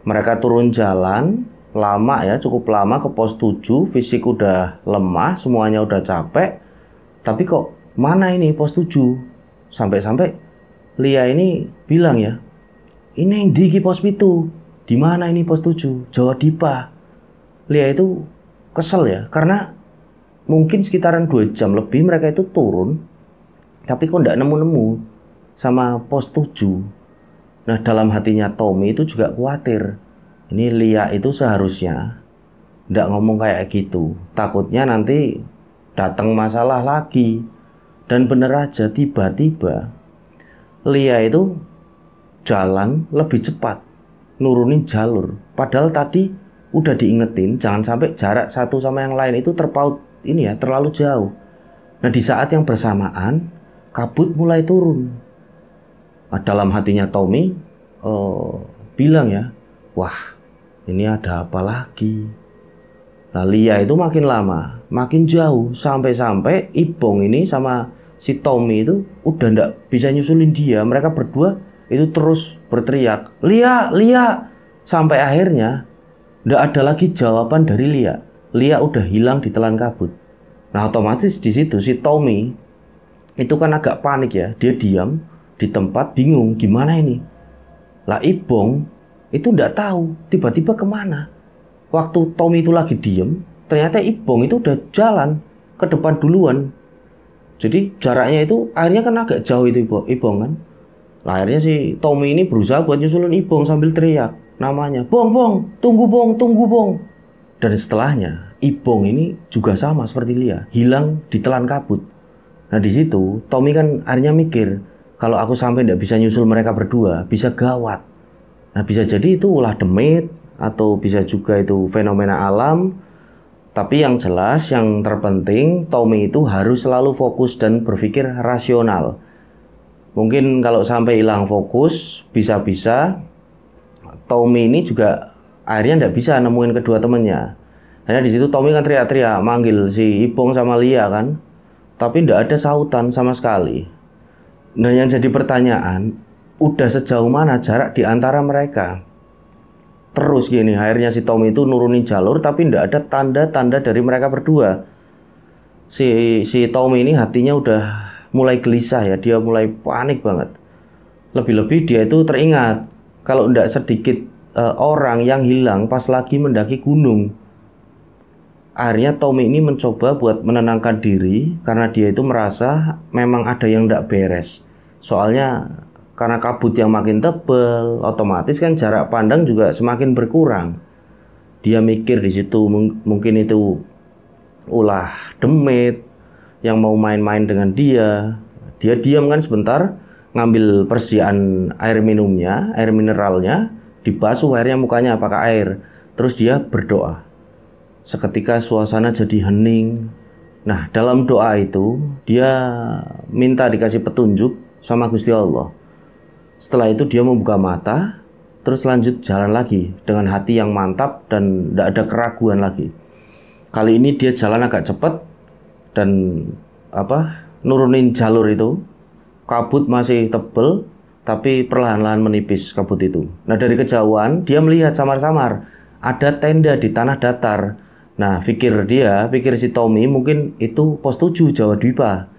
Speaker 1: Mereka turun jalan lama ya, cukup lama ke pos 7, fisik udah lemah, semuanya udah capek. Tapi kok mana ini pos 7? Sampai-sampai Lia ini bilang ya, "Ini yang di pos itu. Di mana ini pos 7? Jawa Dipa." Lia itu kesel ya, karena mungkin sekitaran 2 jam lebih mereka itu turun, tapi kok nggak nemu-nemu sama pos 7. Nah, dalam hatinya Tommy itu juga khawatir. Ini Lia itu seharusnya nggak ngomong kayak gitu. Takutnya nanti datang masalah lagi. Dan bener aja, tiba-tiba Lia itu jalan lebih cepat, nurunin jalur. Padahal tadi udah diingetin jangan sampai jarak satu sama yang lain itu terpaut ini ya, terlalu jauh. Nah, di saat yang bersamaan kabut mulai turun. Nah, dalam hatinya Tommy bilang ya, "Wah, ini ada apa lagi?" Nah, Lia itu makin lama makin jauh, sampai-sampai Ibong ini sama si Tommy itu udah ndak bisa nyusulin dia. Mereka berdua itu terus berteriak, "Lia, Lia!" Sampai akhirnya ndak ada lagi jawaban dari Lia. Lia udah hilang di telan kabut. Nah, otomatis di situ si Tommy itu kan agak panik ya. Dia diam di tempat bingung gimana ini. Lah, Ibong itu ndak tahu tiba-tiba kemana. Waktu Tommy itu lagi diem, ternyata Ibong itu udah jalan ke depan duluan. Jadi jaraknya itu akhirnya kan agak jauh itu Ibong kan. Nah, akhirnya si Tommy ini berusaha buat nyusulin Ibong sambil teriak namanya, "Bong, Bong, tunggu Bong, tunggu Bong." Dan setelahnya Ibong ini juga sama seperti Lia, hilang ditelan kabut. Nah, di situ Tommy kan akhirnya mikir, kalau aku sampai tidak bisa nyusul mereka berdua, bisa gawat. Nah, bisa jadi itu ulah demit atau bisa juga itu fenomena alam. Tapi yang jelas, yang terpenting, Tommy itu harus selalu fokus dan berpikir rasional. Mungkin kalau sampai hilang fokus, bisa-bisa Tommy ini juga akhirnya nggak bisa nemuin kedua temennya. Hanya di situ Tommy kan teriak-teriak, manggil si Ibong sama Lia kan, tapi nggak ada sautan sama sekali. Nah, yang jadi pertanyaan, udah sejauh mana jarak di antara mereka? Terus gini, akhirnya si Tommy itu nurunin jalur tapi nggak ada tanda-tanda dari mereka berdua. Si Tommy ini hatinya udah mulai gelisah ya, dia mulai panik banget. Lebih-lebih dia itu teringat kalau nggak sedikit orang yang hilang pas lagi mendaki gunung. Akhirnya Tommy ini mencoba buat menenangkan diri karena dia itu merasa memang ada yang nggak beres. Soalnya karena kabut yang makin tebal, otomatis kan jarak pandang juga semakin berkurang. Dia mikir di situ mungkin itu ulah demit yang mau main-main dengan dia. Dia diam kan sebentar, ngambil persediaan air minumnya, air mineralnya, dibasuh airnya mukanya pakai air. Terus dia berdoa. Seketika suasana jadi hening. Nah, dalam doa itu dia minta dikasih petunjuk sama Gusti Allah. Setelah itu dia membuka mata, terus lanjut jalan lagi dengan hati yang mantap dan tidak ada keraguan lagi. Kali ini dia jalan agak cepat dan nurunin jalur itu. Kabut masih tebel, tapi perlahan-lahan menipis kabut itu. Nah, dari kejauhan dia melihat samar-samar ada tenda di tanah datar. Nah, pikir si Tommy mungkin itu pos 7 Jawa Dwipa.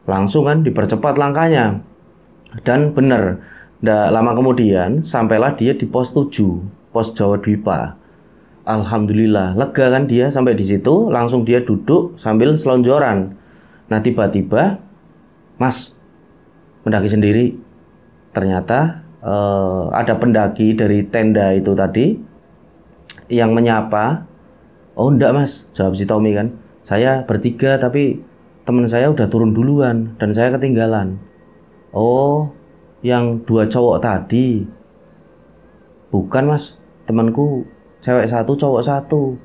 Speaker 1: Langsung kan dipercepat langkahnya. Dan benar. Nggak lama kemudian sampailah dia di pos 7, pos Jawa Dwipa. Alhamdulillah, lega kan dia sampai di situ, langsung dia duduk sambil selonjoran. Nah, tiba-tiba, Mas, mendaki sendiri. Ternyata ada pendaki dari tenda itu tadi yang menyapa. Oh, enggak Mas, jawab si Tommy kan. Saya bertiga tapi teman saya udah turun duluan dan saya ketinggalan. Oh, yang 2 cowok tadi? Bukan Mas, temanku cewek 1 cowok 1.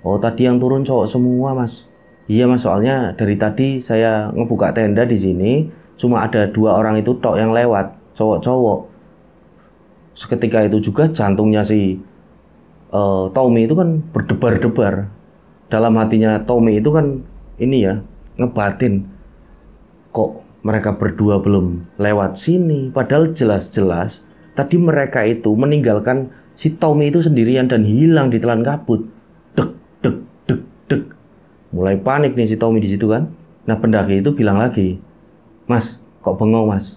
Speaker 1: Oh, tadi yang turun cowok semua Mas. Iya Mas, soalnya dari tadi saya ngebuka tenda di sini cuma ada 2 orang itu tok yang lewat, cowok-cowok. Seketika itu juga jantungnya si Tommy itu kan berdebar-debar. Dalam hatinya Tommy itu kan ini ya, ngebatin, kok mereka berdua belum lewat sini, padahal jelas-jelas tadi mereka itu meninggalkan si Tommy itu sendirian dan hilang di telan kabut. Dek, dek, dek, dek. Mulai panik nih si Tommy di situ kan. Nah, pendaki itu bilang lagi, Mas, kok bengong Mas?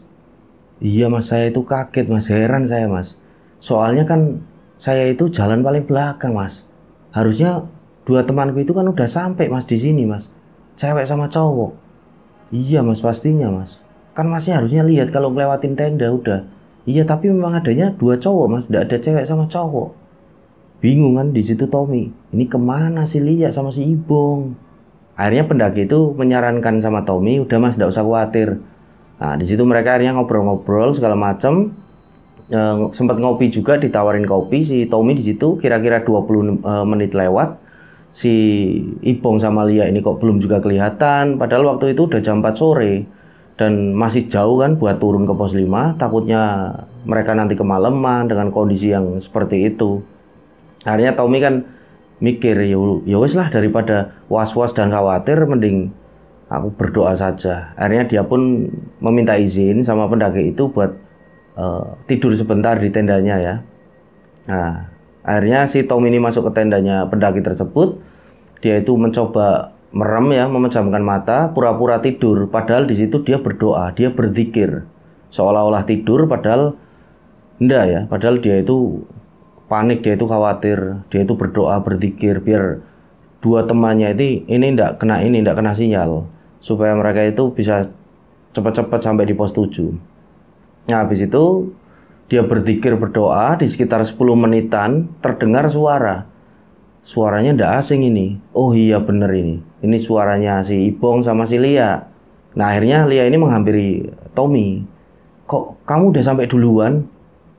Speaker 1: Iya Mas, saya itu kaget Mas, heran saya Mas. Soalnya kan saya itu jalan paling belakang Mas. Harusnya 2 temanku itu kan udah sampai Mas di sini Mas. Cewek sama cowok. Iya Mas, pastinya Mas. Kan Masnya harusnya lihat kalau ngelewatin tenda udah. Iya, tapi memang adanya 2 cowok Mas, tidak ada cewek sama cowok. Bingung kan di situ Tommy. Ini kemana si Lia sama si Ibong? Akhirnya pendaki itu menyarankan sama Tommy, udah Mas, tidak usah khawatir. Nah, di situ mereka akhirnya ngobrol-ngobrol segala macam. Sempat ngopi juga, ditawarin kopi. Si Tommy di situ kira-kira 20 menit lewat. Si Ibong sama Lia ini kok belum juga kelihatan, padahal waktu itu udah jam 4 sore dan masih jauh kan buat turun ke pos 5, takutnya mereka nanti kemalaman dengan kondisi yang seperti itu. Akhirnya Tommy kan mikir, ya wes lah, daripada was-was dan khawatir mending aku berdoa saja. Akhirnya dia pun meminta izin sama pendaki itu buat tidur sebentar di tendanya ya. Nah, akhirnya si Tommy ini masuk ke tendanya pendaki tersebut. Dia itu mencoba merem ya, memejamkan mata, pura-pura tidur. Padahal di situ dia berdoa, dia berzikir, seolah-olah tidur, padahal enggak ya. Padahal dia itu panik, dia itu khawatir, dia itu berdoa, berzikir biar 2 temannya ini enggak kena sinyal, supaya mereka itu bisa cepat-cepat sampai di pos 7. Nah, habis itu dia berzikir, berdoa, di sekitar 10 menitan terdengar suara. Suaranya ndak asing ini. Oh iya bener ini. Ini suaranya si Ibong sama si Lia. Nah, akhirnya Lia ini menghampiri Tommy. Kok kamu udah sampai duluan?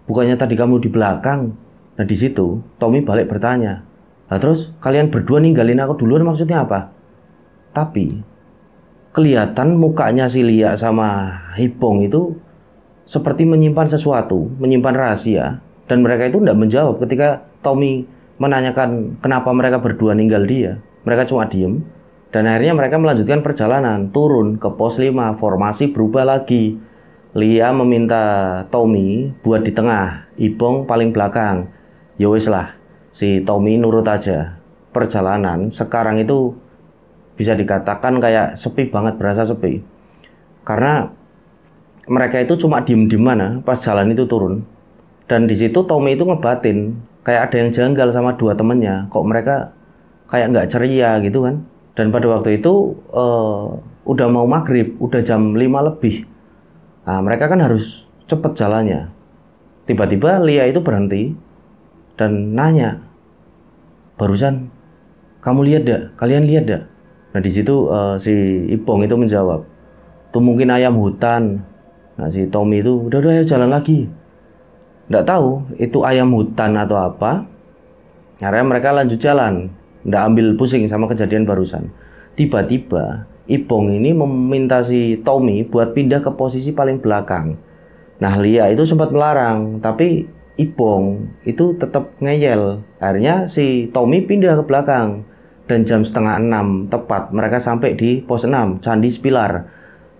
Speaker 1: Bukannya tadi kamu di belakang? Nah di situ Tommy balik bertanya, "Lah terus kalian berdua ninggalin aku duluan maksudnya apa?" Tapi kelihatan mukanya si Lia sama Ipong itu seperti menyimpan sesuatu, menyimpan rahasia, dan mereka itu tidak menjawab ketika Tommy menanyakan kenapa mereka berdua ninggal dia. Mereka cuma diem, dan akhirnya mereka melanjutkan perjalanan, turun ke pos 5, formasi berubah lagi. Lia meminta Tommy buat di tengah, Ipong paling belakang. Ya wis lah, si Tommy nurut aja. Perjalanan sekarang itu bisa dikatakan kayak sepi banget, berasa sepi. Karena mereka itu cuma diem-dieman pas jalan itu turun. Dan di situ Tommy itu ngebatin, kayak ada yang janggal sama dua temennya. Kok mereka kayak nggak ceria gitu kan. Dan pada waktu itu udah mau maghrib, udah jam 5 lebih. Nah, mereka kan harus cepet jalannya. Tiba-tiba Lia itu berhenti dan nanya, "Barusan kamu lihat gak? Kalian lihat gak?" Nah di situ si Ipong itu menjawab, "Itu mungkin ayam hutan." Nah si Tommy itu udah ayo jalan lagi. Nggak tahu itu ayam hutan atau apa. Akhirnya mereka lanjut jalan, nggak ambil pusing sama kejadian barusan. Tiba-tiba Ipong ini meminta si Tommy buat pindah ke posisi paling belakang. Nah Lia itu sempat melarang, tapi Ipong itu tetap ngeyel. Akhirnya si Tommy pindah ke belakang. Dan jam 5:30 tepat mereka sampai di pos 6, Candi Sepilar.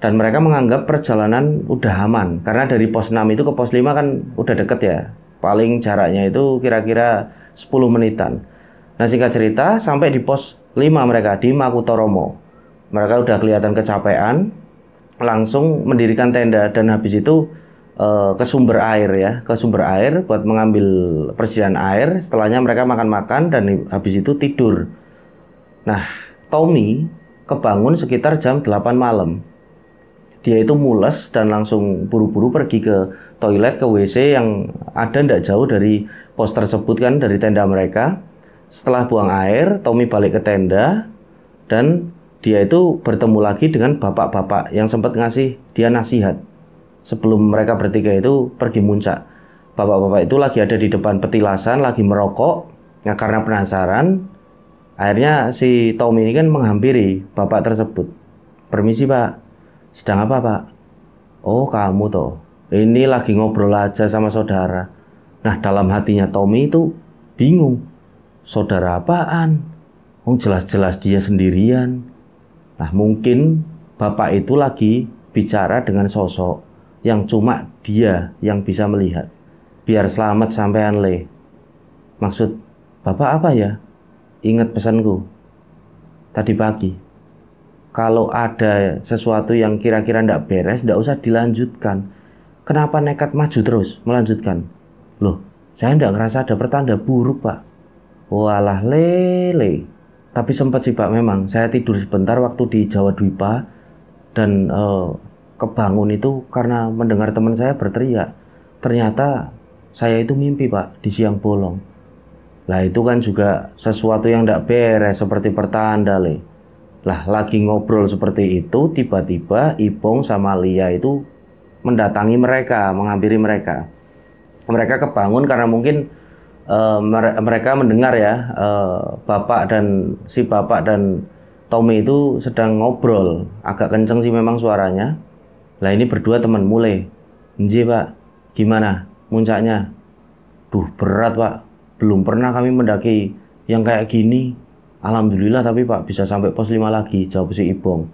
Speaker 1: Dan mereka menganggap perjalanan udah aman. Karena dari pos 6 itu ke pos 5 kan udah deket ya. Paling jaraknya itu kira-kira 10 menitan. Nah singkat cerita sampai di pos 5 mereka di Makutoromo. Mereka udah kelihatan kecapean, langsung mendirikan tenda dan habis itu ke sumber air ya, ke sumber air buat mengambil persediaan air. Setelahnya mereka makan-makan dan habis itu tidur. Nah, Tommy kebangun sekitar jam 8 malam. Dia itu mules dan langsung buru-buru pergi ke toilet, ke WC yang ada tidak jauh dari pos tersebut kan, dari tenda mereka. Setelah buang air, Tommy balik ke tenda dan dia itu bertemu lagi dengan bapak-bapak yang sempat ngasih dia nasihat sebelum mereka bertiga itu pergi muncak. Bapak-bapak itu lagi ada di depan petilasan, lagi merokok. Nah, karena penasaran, akhirnya si Tommy ini kan menghampiri bapak tersebut. "Permisi pak, sedang apa pak?" "Oh kamu toh, ini lagi ngobrol aja sama saudara." Nah dalam hatinya Tommy itu bingung. Saudara apaan? Oh jelas-jelas dia sendirian. Nah mungkin bapak itu lagi bicara dengan sosok yang cuma dia yang bisa melihat. "Biar selamat sampean le." "Maksud bapak apa ya?" "Ingat pesanku tadi pagi. Kalau ada sesuatu yang kira-kira ndak beres, ndak usah dilanjutkan. Kenapa nekat maju terus melanjutkan?" "Loh, saya ndak ngerasa ada pertanda buruk pak." "Walah lele. Tapi sempat sih pak, memang saya tidur sebentar waktu di Jawa Dwipa dan kebangun itu karena mendengar teman saya berteriak. Ternyata saya itu mimpi pak di siang bolong." Lah itu kan juga sesuatu yang ndak beres, seperti pertanda le. Lah lagi ngobrol seperti itu, tiba-tiba Ipong sama Lia itu mendatangi mereka, menghampiri mereka. Mereka kebangun karena mungkin mereka mendengar ya, bapak dan Tommy itu sedang ngobrol. Agak kenceng sih memang suaranya. Lah ini berdua teman mulai, "Nji pak, gimana muncaknya?" "Duh berat pak, belum pernah kami mendaki yang kayak gini." "Alhamdulillah tapi pak bisa sampai pos 5 lagi," jawab si Ipong.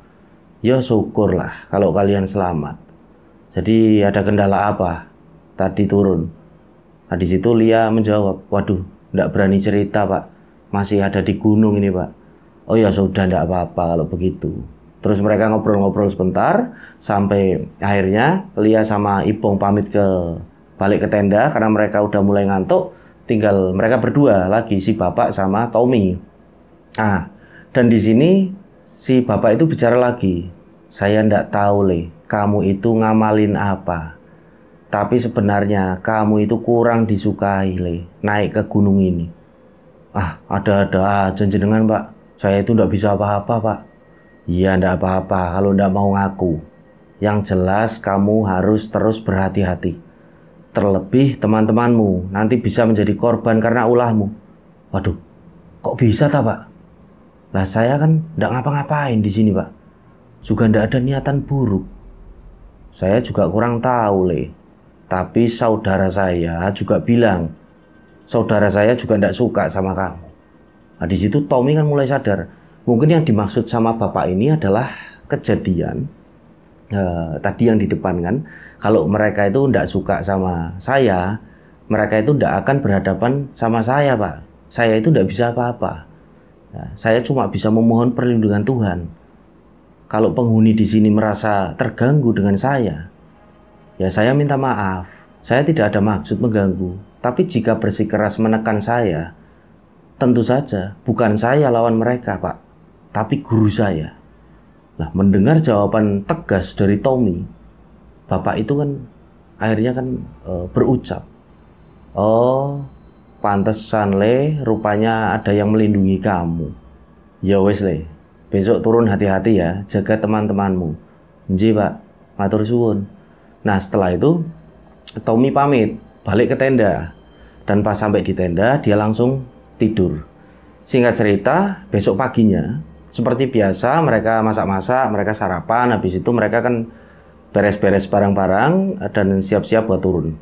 Speaker 1: "Ya syukurlah kalau kalian selamat. Jadi ada kendala apa tadi turun?" Nah di situ Lia menjawab, "Waduh, nggak berani cerita pak, masih ada di gunung ini pak." "Oh ya sudah, nggak apa-apa kalau begitu." Terus mereka ngobrol-ngobrol sebentar sampai akhirnya Lia sama Ipong pamit balik ke tenda karena mereka udah mulai ngantuk. Tinggal mereka berdua lagi, si bapak sama Tommy. Ah, dan di sini si bapak itu bicara lagi. "Saya ndak tahu le, kamu itu ngamalin apa. Tapi sebenarnya kamu itu kurang disukai le, naik ke gunung ini." "Ah, ada-ada aja jenengan pak. Saya itu ndak bisa apa-apa pak." "Iya ndak apa-apa kalau ndak mau ngaku. Yang jelas kamu harus terus berhati-hati. Terlebih teman-temanmu nanti bisa menjadi korban karena ulahmu. Waduh, kok bisa tak Pak? Lah saya kan nggak ngapa-ngapain di sini Pak. Juga nggak ada niatan buruk. Saya juga kurang tahu Le. Tapi saudara saya juga bilang, saudara saya juga nggak suka sama kamu. Nah di situ Tommy kan mulai sadar. Mungkin yang dimaksud sama bapak ini adalah kejadian tadi yang di depan kan. Kalau mereka itu tidak suka sama saya, mereka itu tidak akan berhadapan sama saya Pak. Saya itu tidak bisa apa-apa. Saya cuma bisa memohon perlindungan Tuhan. Kalau penghuni di sini merasa terganggu dengan saya, ya saya minta maaf. Saya tidak ada maksud mengganggu. Tapi jika bersikeras menekan saya, tentu saja bukan saya lawan mereka Pak, tapi guru saya. Nah, mendengar jawaban tegas dari Tommy, bapak itu kan akhirnya kan berucap, oh pantesan Le, rupanya ada yang melindungi kamu. Ya wes Le, besok turun hati-hati ya, jaga teman-temanmu. Nji Pak, matur suwun. Nah setelah itu Tommy pamit balik ke tenda, dan pas sampai di tenda dia langsung tidur. Singkat cerita, besok paginya seperti biasa mereka masak-masak, mereka sarapan, habis itu mereka kan beres-beres barang-barang dan siap-siap buat turun.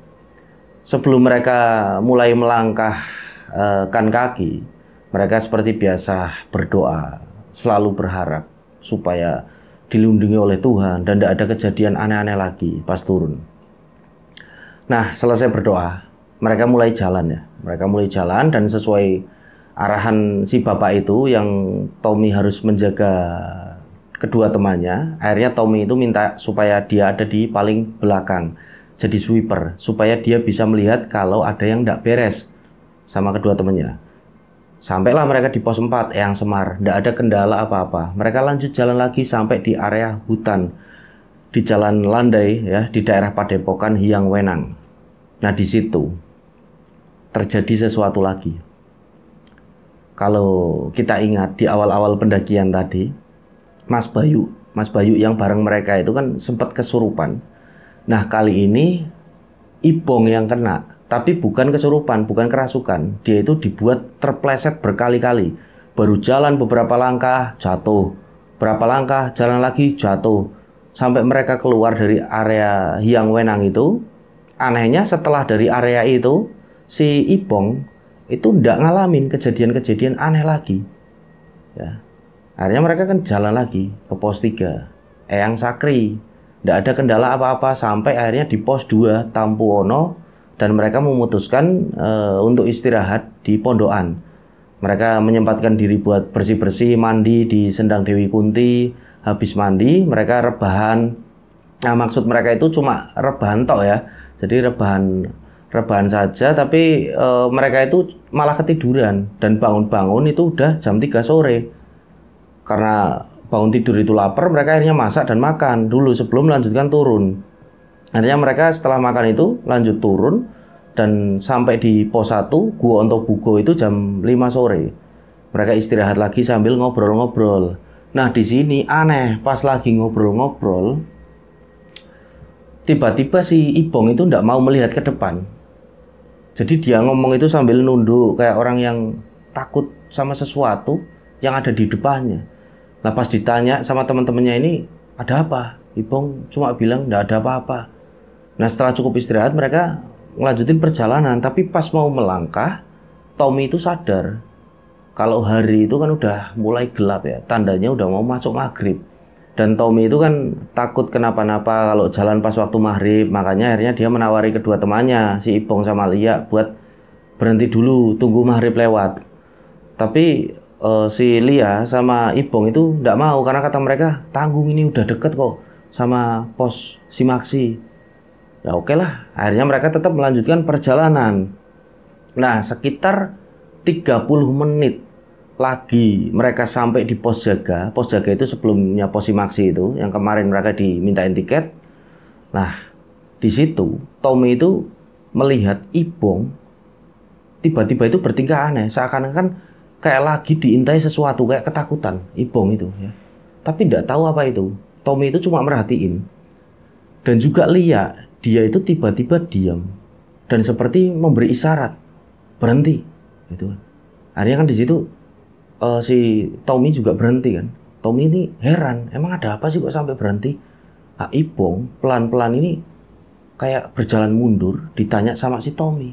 Speaker 1: Sebelum mereka mulai melangkahkan kaki, mereka seperti biasa berdoa, selalu berharap supaya dilindungi oleh Tuhan dan tidak ada kejadian aneh-aneh lagi pas turun. Nah, selesai berdoa, mereka mulai jalan ya. Mereka mulai jalan dan sesuai arahan si bapak itu yang Tommy harus menjaga kedua temannya. Akhirnya Tommy itu minta supaya dia ada di paling belakang, jadi sweeper, supaya dia bisa melihat kalau ada yang tidak beres sama kedua temannya. Sampailah mereka di pos 4 Eyang Semar, tidak ada kendala apa-apa. Mereka lanjut jalan lagi sampai di area hutan di Jalan Landai ya, di daerah Padepokan Hyang Wenang. Nah di situ terjadi sesuatu lagi. Kalau kita ingat di awal-awal pendakian tadi, Mas Bayu yang bareng mereka itu kan sempat kesurupan. Nah kali ini Ibong yang kena, tapi bukan kesurupan, bukan kerasukan. Dia itu dibuat terpleset berkali-kali. Baru jalan beberapa langkah, jatuh. Berapa langkah, jalan lagi, jatuh. Sampai mereka keluar dari area Hyang Wenang itu. Anehnya setelah dari area itu, si Ibong itu tidak ngalamin kejadian-kejadian aneh lagi. Ya. Akhirnya mereka kan jalan lagi ke pos 3 Eyang Sakri. Tidak ada kendala apa-apa sampai akhirnya di pos 2 Tampuono, dan mereka memutuskan untuk istirahat di pondokan. Mereka menyempatkan diri buat bersih-bersih, mandi di Sendang Dewi Kunti. Habis mandi mereka rebahan. Nah maksud mereka itu cuma rebahan tok ya. Jadi rebahan saja, tapi mereka itu malah ketiduran dan bangun-bangun itu udah jam 3 sore. Karena bangun tidur itu lapar, mereka akhirnya masak dan makan dulu sebelum melanjutkan turun. Akhirnya mereka setelah makan itu lanjut turun dan sampai di pos 1 Gua Ontobugo itu jam 5 sore. Mereka istirahat lagi sambil ngobrol-ngobrol. Nah di sini aneh, pas lagi ngobrol-ngobrol, tiba-tiba si Ibong itu tidak mau melihat ke depan. Jadi dia ngomong itu sambil nunduk kayak orang yang takut sama sesuatu yang ada di depannya. Nah pas ditanya sama teman-temannya ini, ada apa? Ibong cuma bilang tidak ada apa-apa. Nah setelah cukup istirahat mereka ngelanjutin perjalanan. Tapi pas mau melangkah, Tommy itu sadar kalau hari itu kan udah mulai gelap ya, tandanya udah mau masuk maghrib. Dan Tommy itu kan takut kenapa-napa kalau jalan pas waktu maghrib. Makanya akhirnya dia menawari kedua temannya, si Ibong sama Lia, buat berhenti dulu, tunggu maghrib lewat. Tapi si Lia sama Ibong itu tidak mau, karena kata mereka, tanggung ini udah deket kok sama pos Simaksi. Ya oke lah, akhirnya mereka tetap melanjutkan perjalanan. Nah sekitar 30 menit lagi mereka sampai di pos jaga. Pos jaga itu sebelumnya pos Simaksi itu, yang kemarin mereka dimintain tiket. Nah di situ Tommy itu melihat Ibong tiba-tiba itu bertingkah aneh, seakan-akan kayak lagi diintai sesuatu, kayak ketakutan Ibong itu ya. Tapi tidak tahu apa itu. Tommy itu cuma merhatiin. Dan juga Lia, dia itu tiba-tiba diam. dan seperti memberi isyarat berhenti gitu kan. Akhirnya kan di situ si Tommy juga berhenti kan. Tommy ini heran, emang ada apa sih kok sampai berhenti? Nah, Ipong pelan-pelan ini kayak berjalan mundur, ditanya sama si Tommy,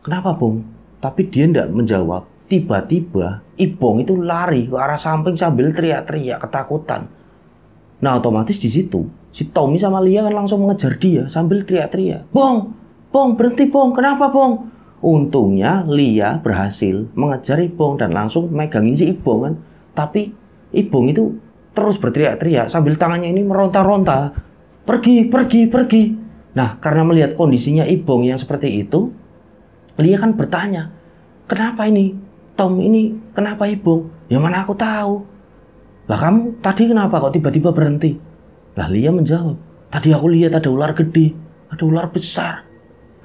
Speaker 1: kenapa Bung? Tapi dia tidak menjawab. Tiba-tiba Ipong itu lari ke arah samping sambil teriak-teriak ketakutan. Nah otomatis di situ si Tommy sama Lia kan langsung mengejar dia sambil teriak-teriak, Bong, Bong berhenti Bong, kenapa Bong? Untungnya Lia berhasil mengejar Ipong dan langsung megangin si Ipong kan. Tapi Ipong itu terus berteriak-teriak sambil tangannya ini meronta-ronta. Pergi, pergi, pergi. Nah karena melihat kondisinya Ipong yang seperti itu, Lia kan bertanya, kenapa ini? Tom ini kenapa Ipong? Ya mana aku tahu. Lah kamu tadi kenapa kok tiba-tiba berhenti? Lah Lia menjawab, tadi aku lihat ada ular gede, ada ular besar.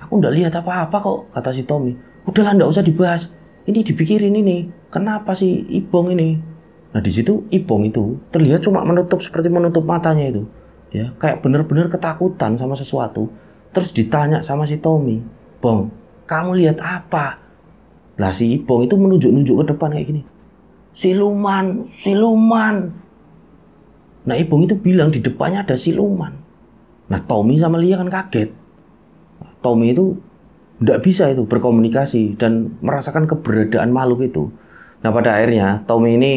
Speaker 1: Aku nggak lihat apa-apa kok, kata si Tommy. Udahlah nggak usah dibahas. Ini dipikirin ini. Kenapa sih Ipong ini? Nah di situ Ipong itu terlihat cuma seperti menutup matanya itu. Ya, kayak benar-benar ketakutan sama sesuatu. Terus ditanya sama si Tommy, Bong, kamu lihat apa? Lah si Ipong itu menunjuk-nunjuk ke depan kayak gini. Siluman, siluman. Nah Ipong itu bilang di depannya ada siluman. Nah Tommy sama Lia kan kaget. Tommy itu tidak bisa itu berkomunikasi dan merasakan keberadaan makhluk itu. Nah pada akhirnya Tommy ini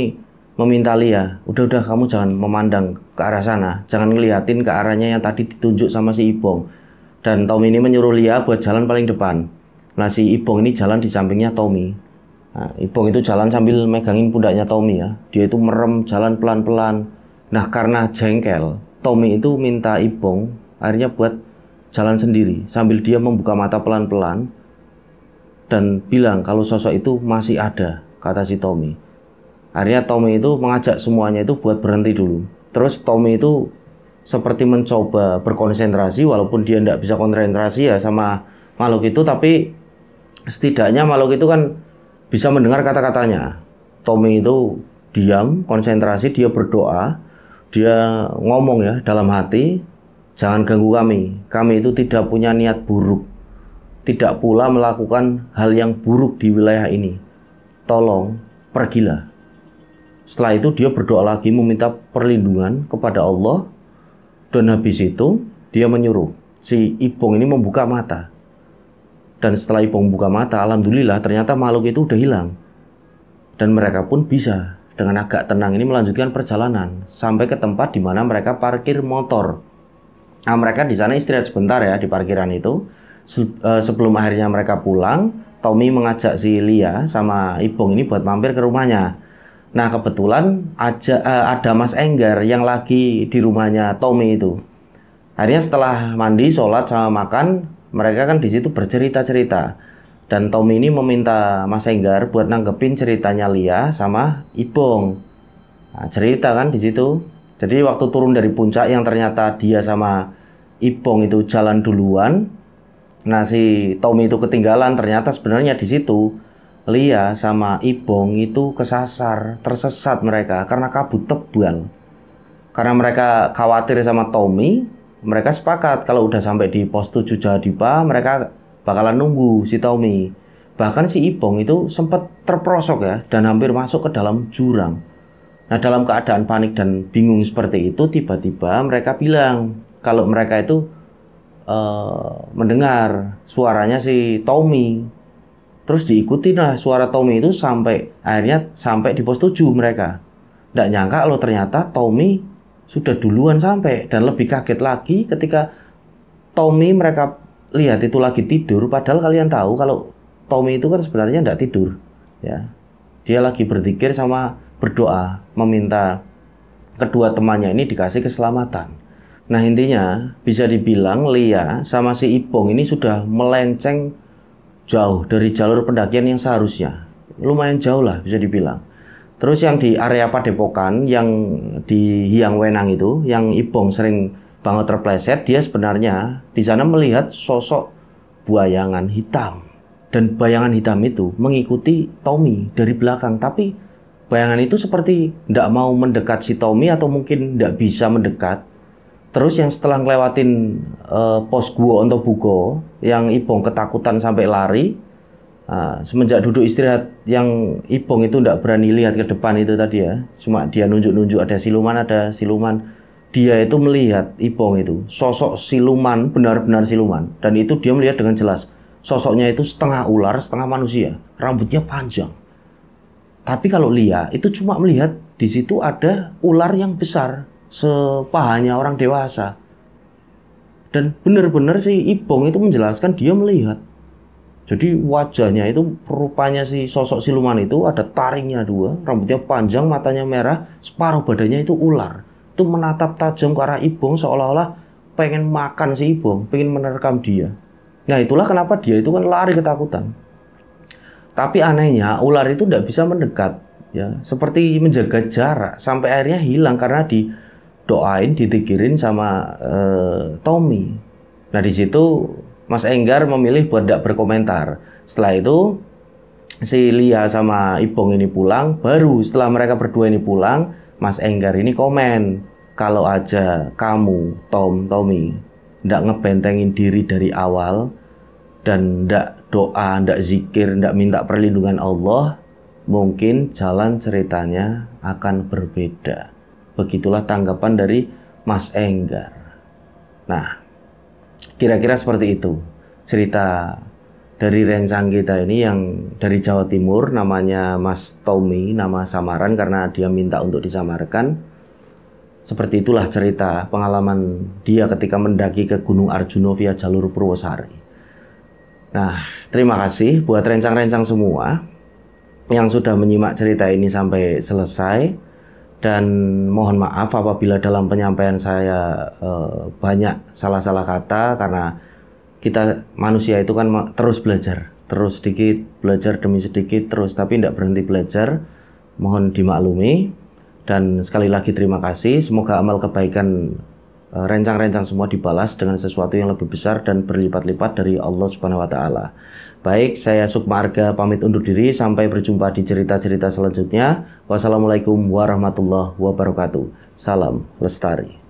Speaker 1: meminta Lia, udah kamu jangan memandang ke arah sana, jangan ngeliatin ke arahnya yang tadi ditunjuk sama si Ipong. Dan Tommy ini menyuruh Lia buat jalan paling depan. Nah si Ipong ini jalan di sampingnya Tommy. Nah, Ipong itu jalan sambil megangin pundaknya Tommy ya. Dia itu merem jalan pelan-pelan. Nah karena jengkel, Tommy itu minta Ipong akhirnya buat jalan sendiri sambil dia membuka mata pelan-pelan dan bilang kalau sosok itu masih ada, kata si Tommy. Akhirnya Tommy itu mengajak semuanya itu buat berhenti dulu. Terus Tommy itu seperti mencoba berkonsentrasi walaupun dia tidak bisa konsentrasi ya sama makhluk itu, tapi setidaknya makhluk itu kan bisa mendengar kata-katanya. Tommy itu diam, konsentrasi, dia berdoa, dia ngomong ya dalam hati, jangan ganggu kami itu tidak punya niat buruk, tidak pula melakukan hal yang buruk di wilayah ini, tolong pergilah. Setelah itu dia berdoa lagi meminta perlindungan kepada Allah. Dan habis itu dia menyuruh si Ipong ini membuka mata. Dan setelah Ipong membuka mata, alhamdulillah ternyata makhluk itu udah hilang. Dan mereka pun bisa dengan agak tenang ini melanjutkan perjalanan sampai ke tempat di mana mereka parkir motor. Nah mereka di sana istirahat sebentar ya di parkiran itu. Sebelum akhirnya mereka pulang, Tommy mengajak si Lia sama Ipong ini buat mampir ke rumahnya. Nah kebetulan ada Mas Enggar yang lagi di rumahnya Tommy itu. Akhirnya setelah mandi, sholat sama makan, mereka kan di situ bercerita-cerita. Dan Tommy ini meminta Mas Enggar buat nanggepin ceritanya Lia sama Ipong. Nah, cerita kan di situ. Jadi waktu turun dari puncak yang ternyata dia sama Ipong itu jalan duluan. Nah si Tommy itu ketinggalan, ternyata sebenarnya di situ Lia sama Ipong itu kesasar, tersesat mereka karena kabut tebal. Karena mereka khawatir sama Tommy, mereka sepakat kalau udah sampai di pos 7 Jahadipa, mereka bakalan nunggu si Tommy. Bahkan si Ipong itu sempat terperosok ya dan hampir masuk ke dalam jurang. Nah dalam keadaan panik dan bingung seperti itu, tiba-tiba mereka bilang kalau mereka itu mendengar suaranya si Tommy. Terus diikuti lah suara Tommy itu akhirnya sampai di pos 7 mereka. Nggak nyangka kalau ternyata Tommy sudah duluan sampai. Dan lebih kaget lagi ketika Tommy mereka lihat itu lagi tidur. Padahal kalian tahu kalau Tommy itu kan sebenarnya nggak tidur ya. Dia lagi berzikir sama berdoa meminta kedua temannya ini dikasih keselamatan. Nah intinya bisa dibilang Lia sama si Ipong ini sudah melenceng jauh dari jalur pendakian yang seharusnya. Lumayan jauh lah bisa dibilang. Terus yang di area Padepokan, yang di Hyang Wenang itu, yang Ipong sering banget terpleset, dia sebenarnya di sana melihat sosok bayangan hitam. Dan bayangan hitam itu mengikuti Tommy dari belakang. Tapi bayangan itu seperti tidak mau mendekat si Tommy atau mungkin tidak bisa mendekat. Terus yang setelah ngelewatin pos Guo Ontobugo, yang Ibong ketakutan sampai lari. Semenjak duduk istirahat, yang Ibong itu tidak berani lihat ke depan itu tadi ya. Cuma dia nunjuk-nunjuk ada siluman. Dia itu melihat Ibong itu, sosok siluman, benar-benar siluman. Dan itu dia melihat dengan jelas. Sosoknya itu setengah ular, setengah manusia. Rambutnya panjang. Tapi kalau Lia itu cuma melihat di situ ada ular yang besar, sepahanya orang dewasa. Dan benar-benar si Ibong itu menjelaskan dia melihat. Jadi wajahnya itu rupanya si sosok siluman itu ada taringnya 2, rambutnya panjang, matanya merah, separuh badannya itu ular. Itu menatap tajam ke arah Ibong seolah-olah pengen makan si Ibong, pengen menerkam dia. Nah itulah kenapa dia itu kan lari ketakutan. Tapi anehnya ular itu tidak bisa mendekat, ya, seperti menjaga jarak sampai akhirnya hilang karena didoain, ditikirin sama Tommy. Nah di situ Mas Enggar memilih buat tidak berkomentar. Setelah itu si Lia sama Ibong ini pulang. Baru setelah mereka berdua ini pulang, Mas Enggar ini komen, kalau aja kamu, Tommy, tidak ngebentengin diri dari awal dan tidak doa, tidak zikir, tidak minta perlindungan Allah, mungkin jalan ceritanya akan berbeda. Begitulah tanggapan dari Mas Enggar. Nah, kira-kira seperti itu cerita dari rencang kita ini yang dari Jawa Timur, namanya Mas Tommy, nama samaran karena dia minta untuk disamarkan. Seperti itulah cerita pengalaman dia ketika mendaki ke Gunung Arjuna via jalur Purwosari. Nah, terima kasih buat rencang-rencang semua yang sudah menyimak cerita ini sampai selesai. Dan mohon maaf apabila dalam penyampaian saya banyak salah-salah kata, karena kita manusia itu kan terus belajar, terus sedikit belajar demi sedikit terus, tapi tidak berhenti belajar. Mohon dimaklumi. Dan sekali lagi terima kasih. Semoga amal kebaikan rencang-rencang semua dibalas dengan sesuatu yang lebih besar dan berlipat-lipat dari Allah Subhanahu wa Ta'ala. Baik, saya Sukma Arga pamit undur diri. Sampai berjumpa di cerita-cerita selanjutnya. Wassalamualaikum warahmatullahi wabarakatuh. Salam lestari.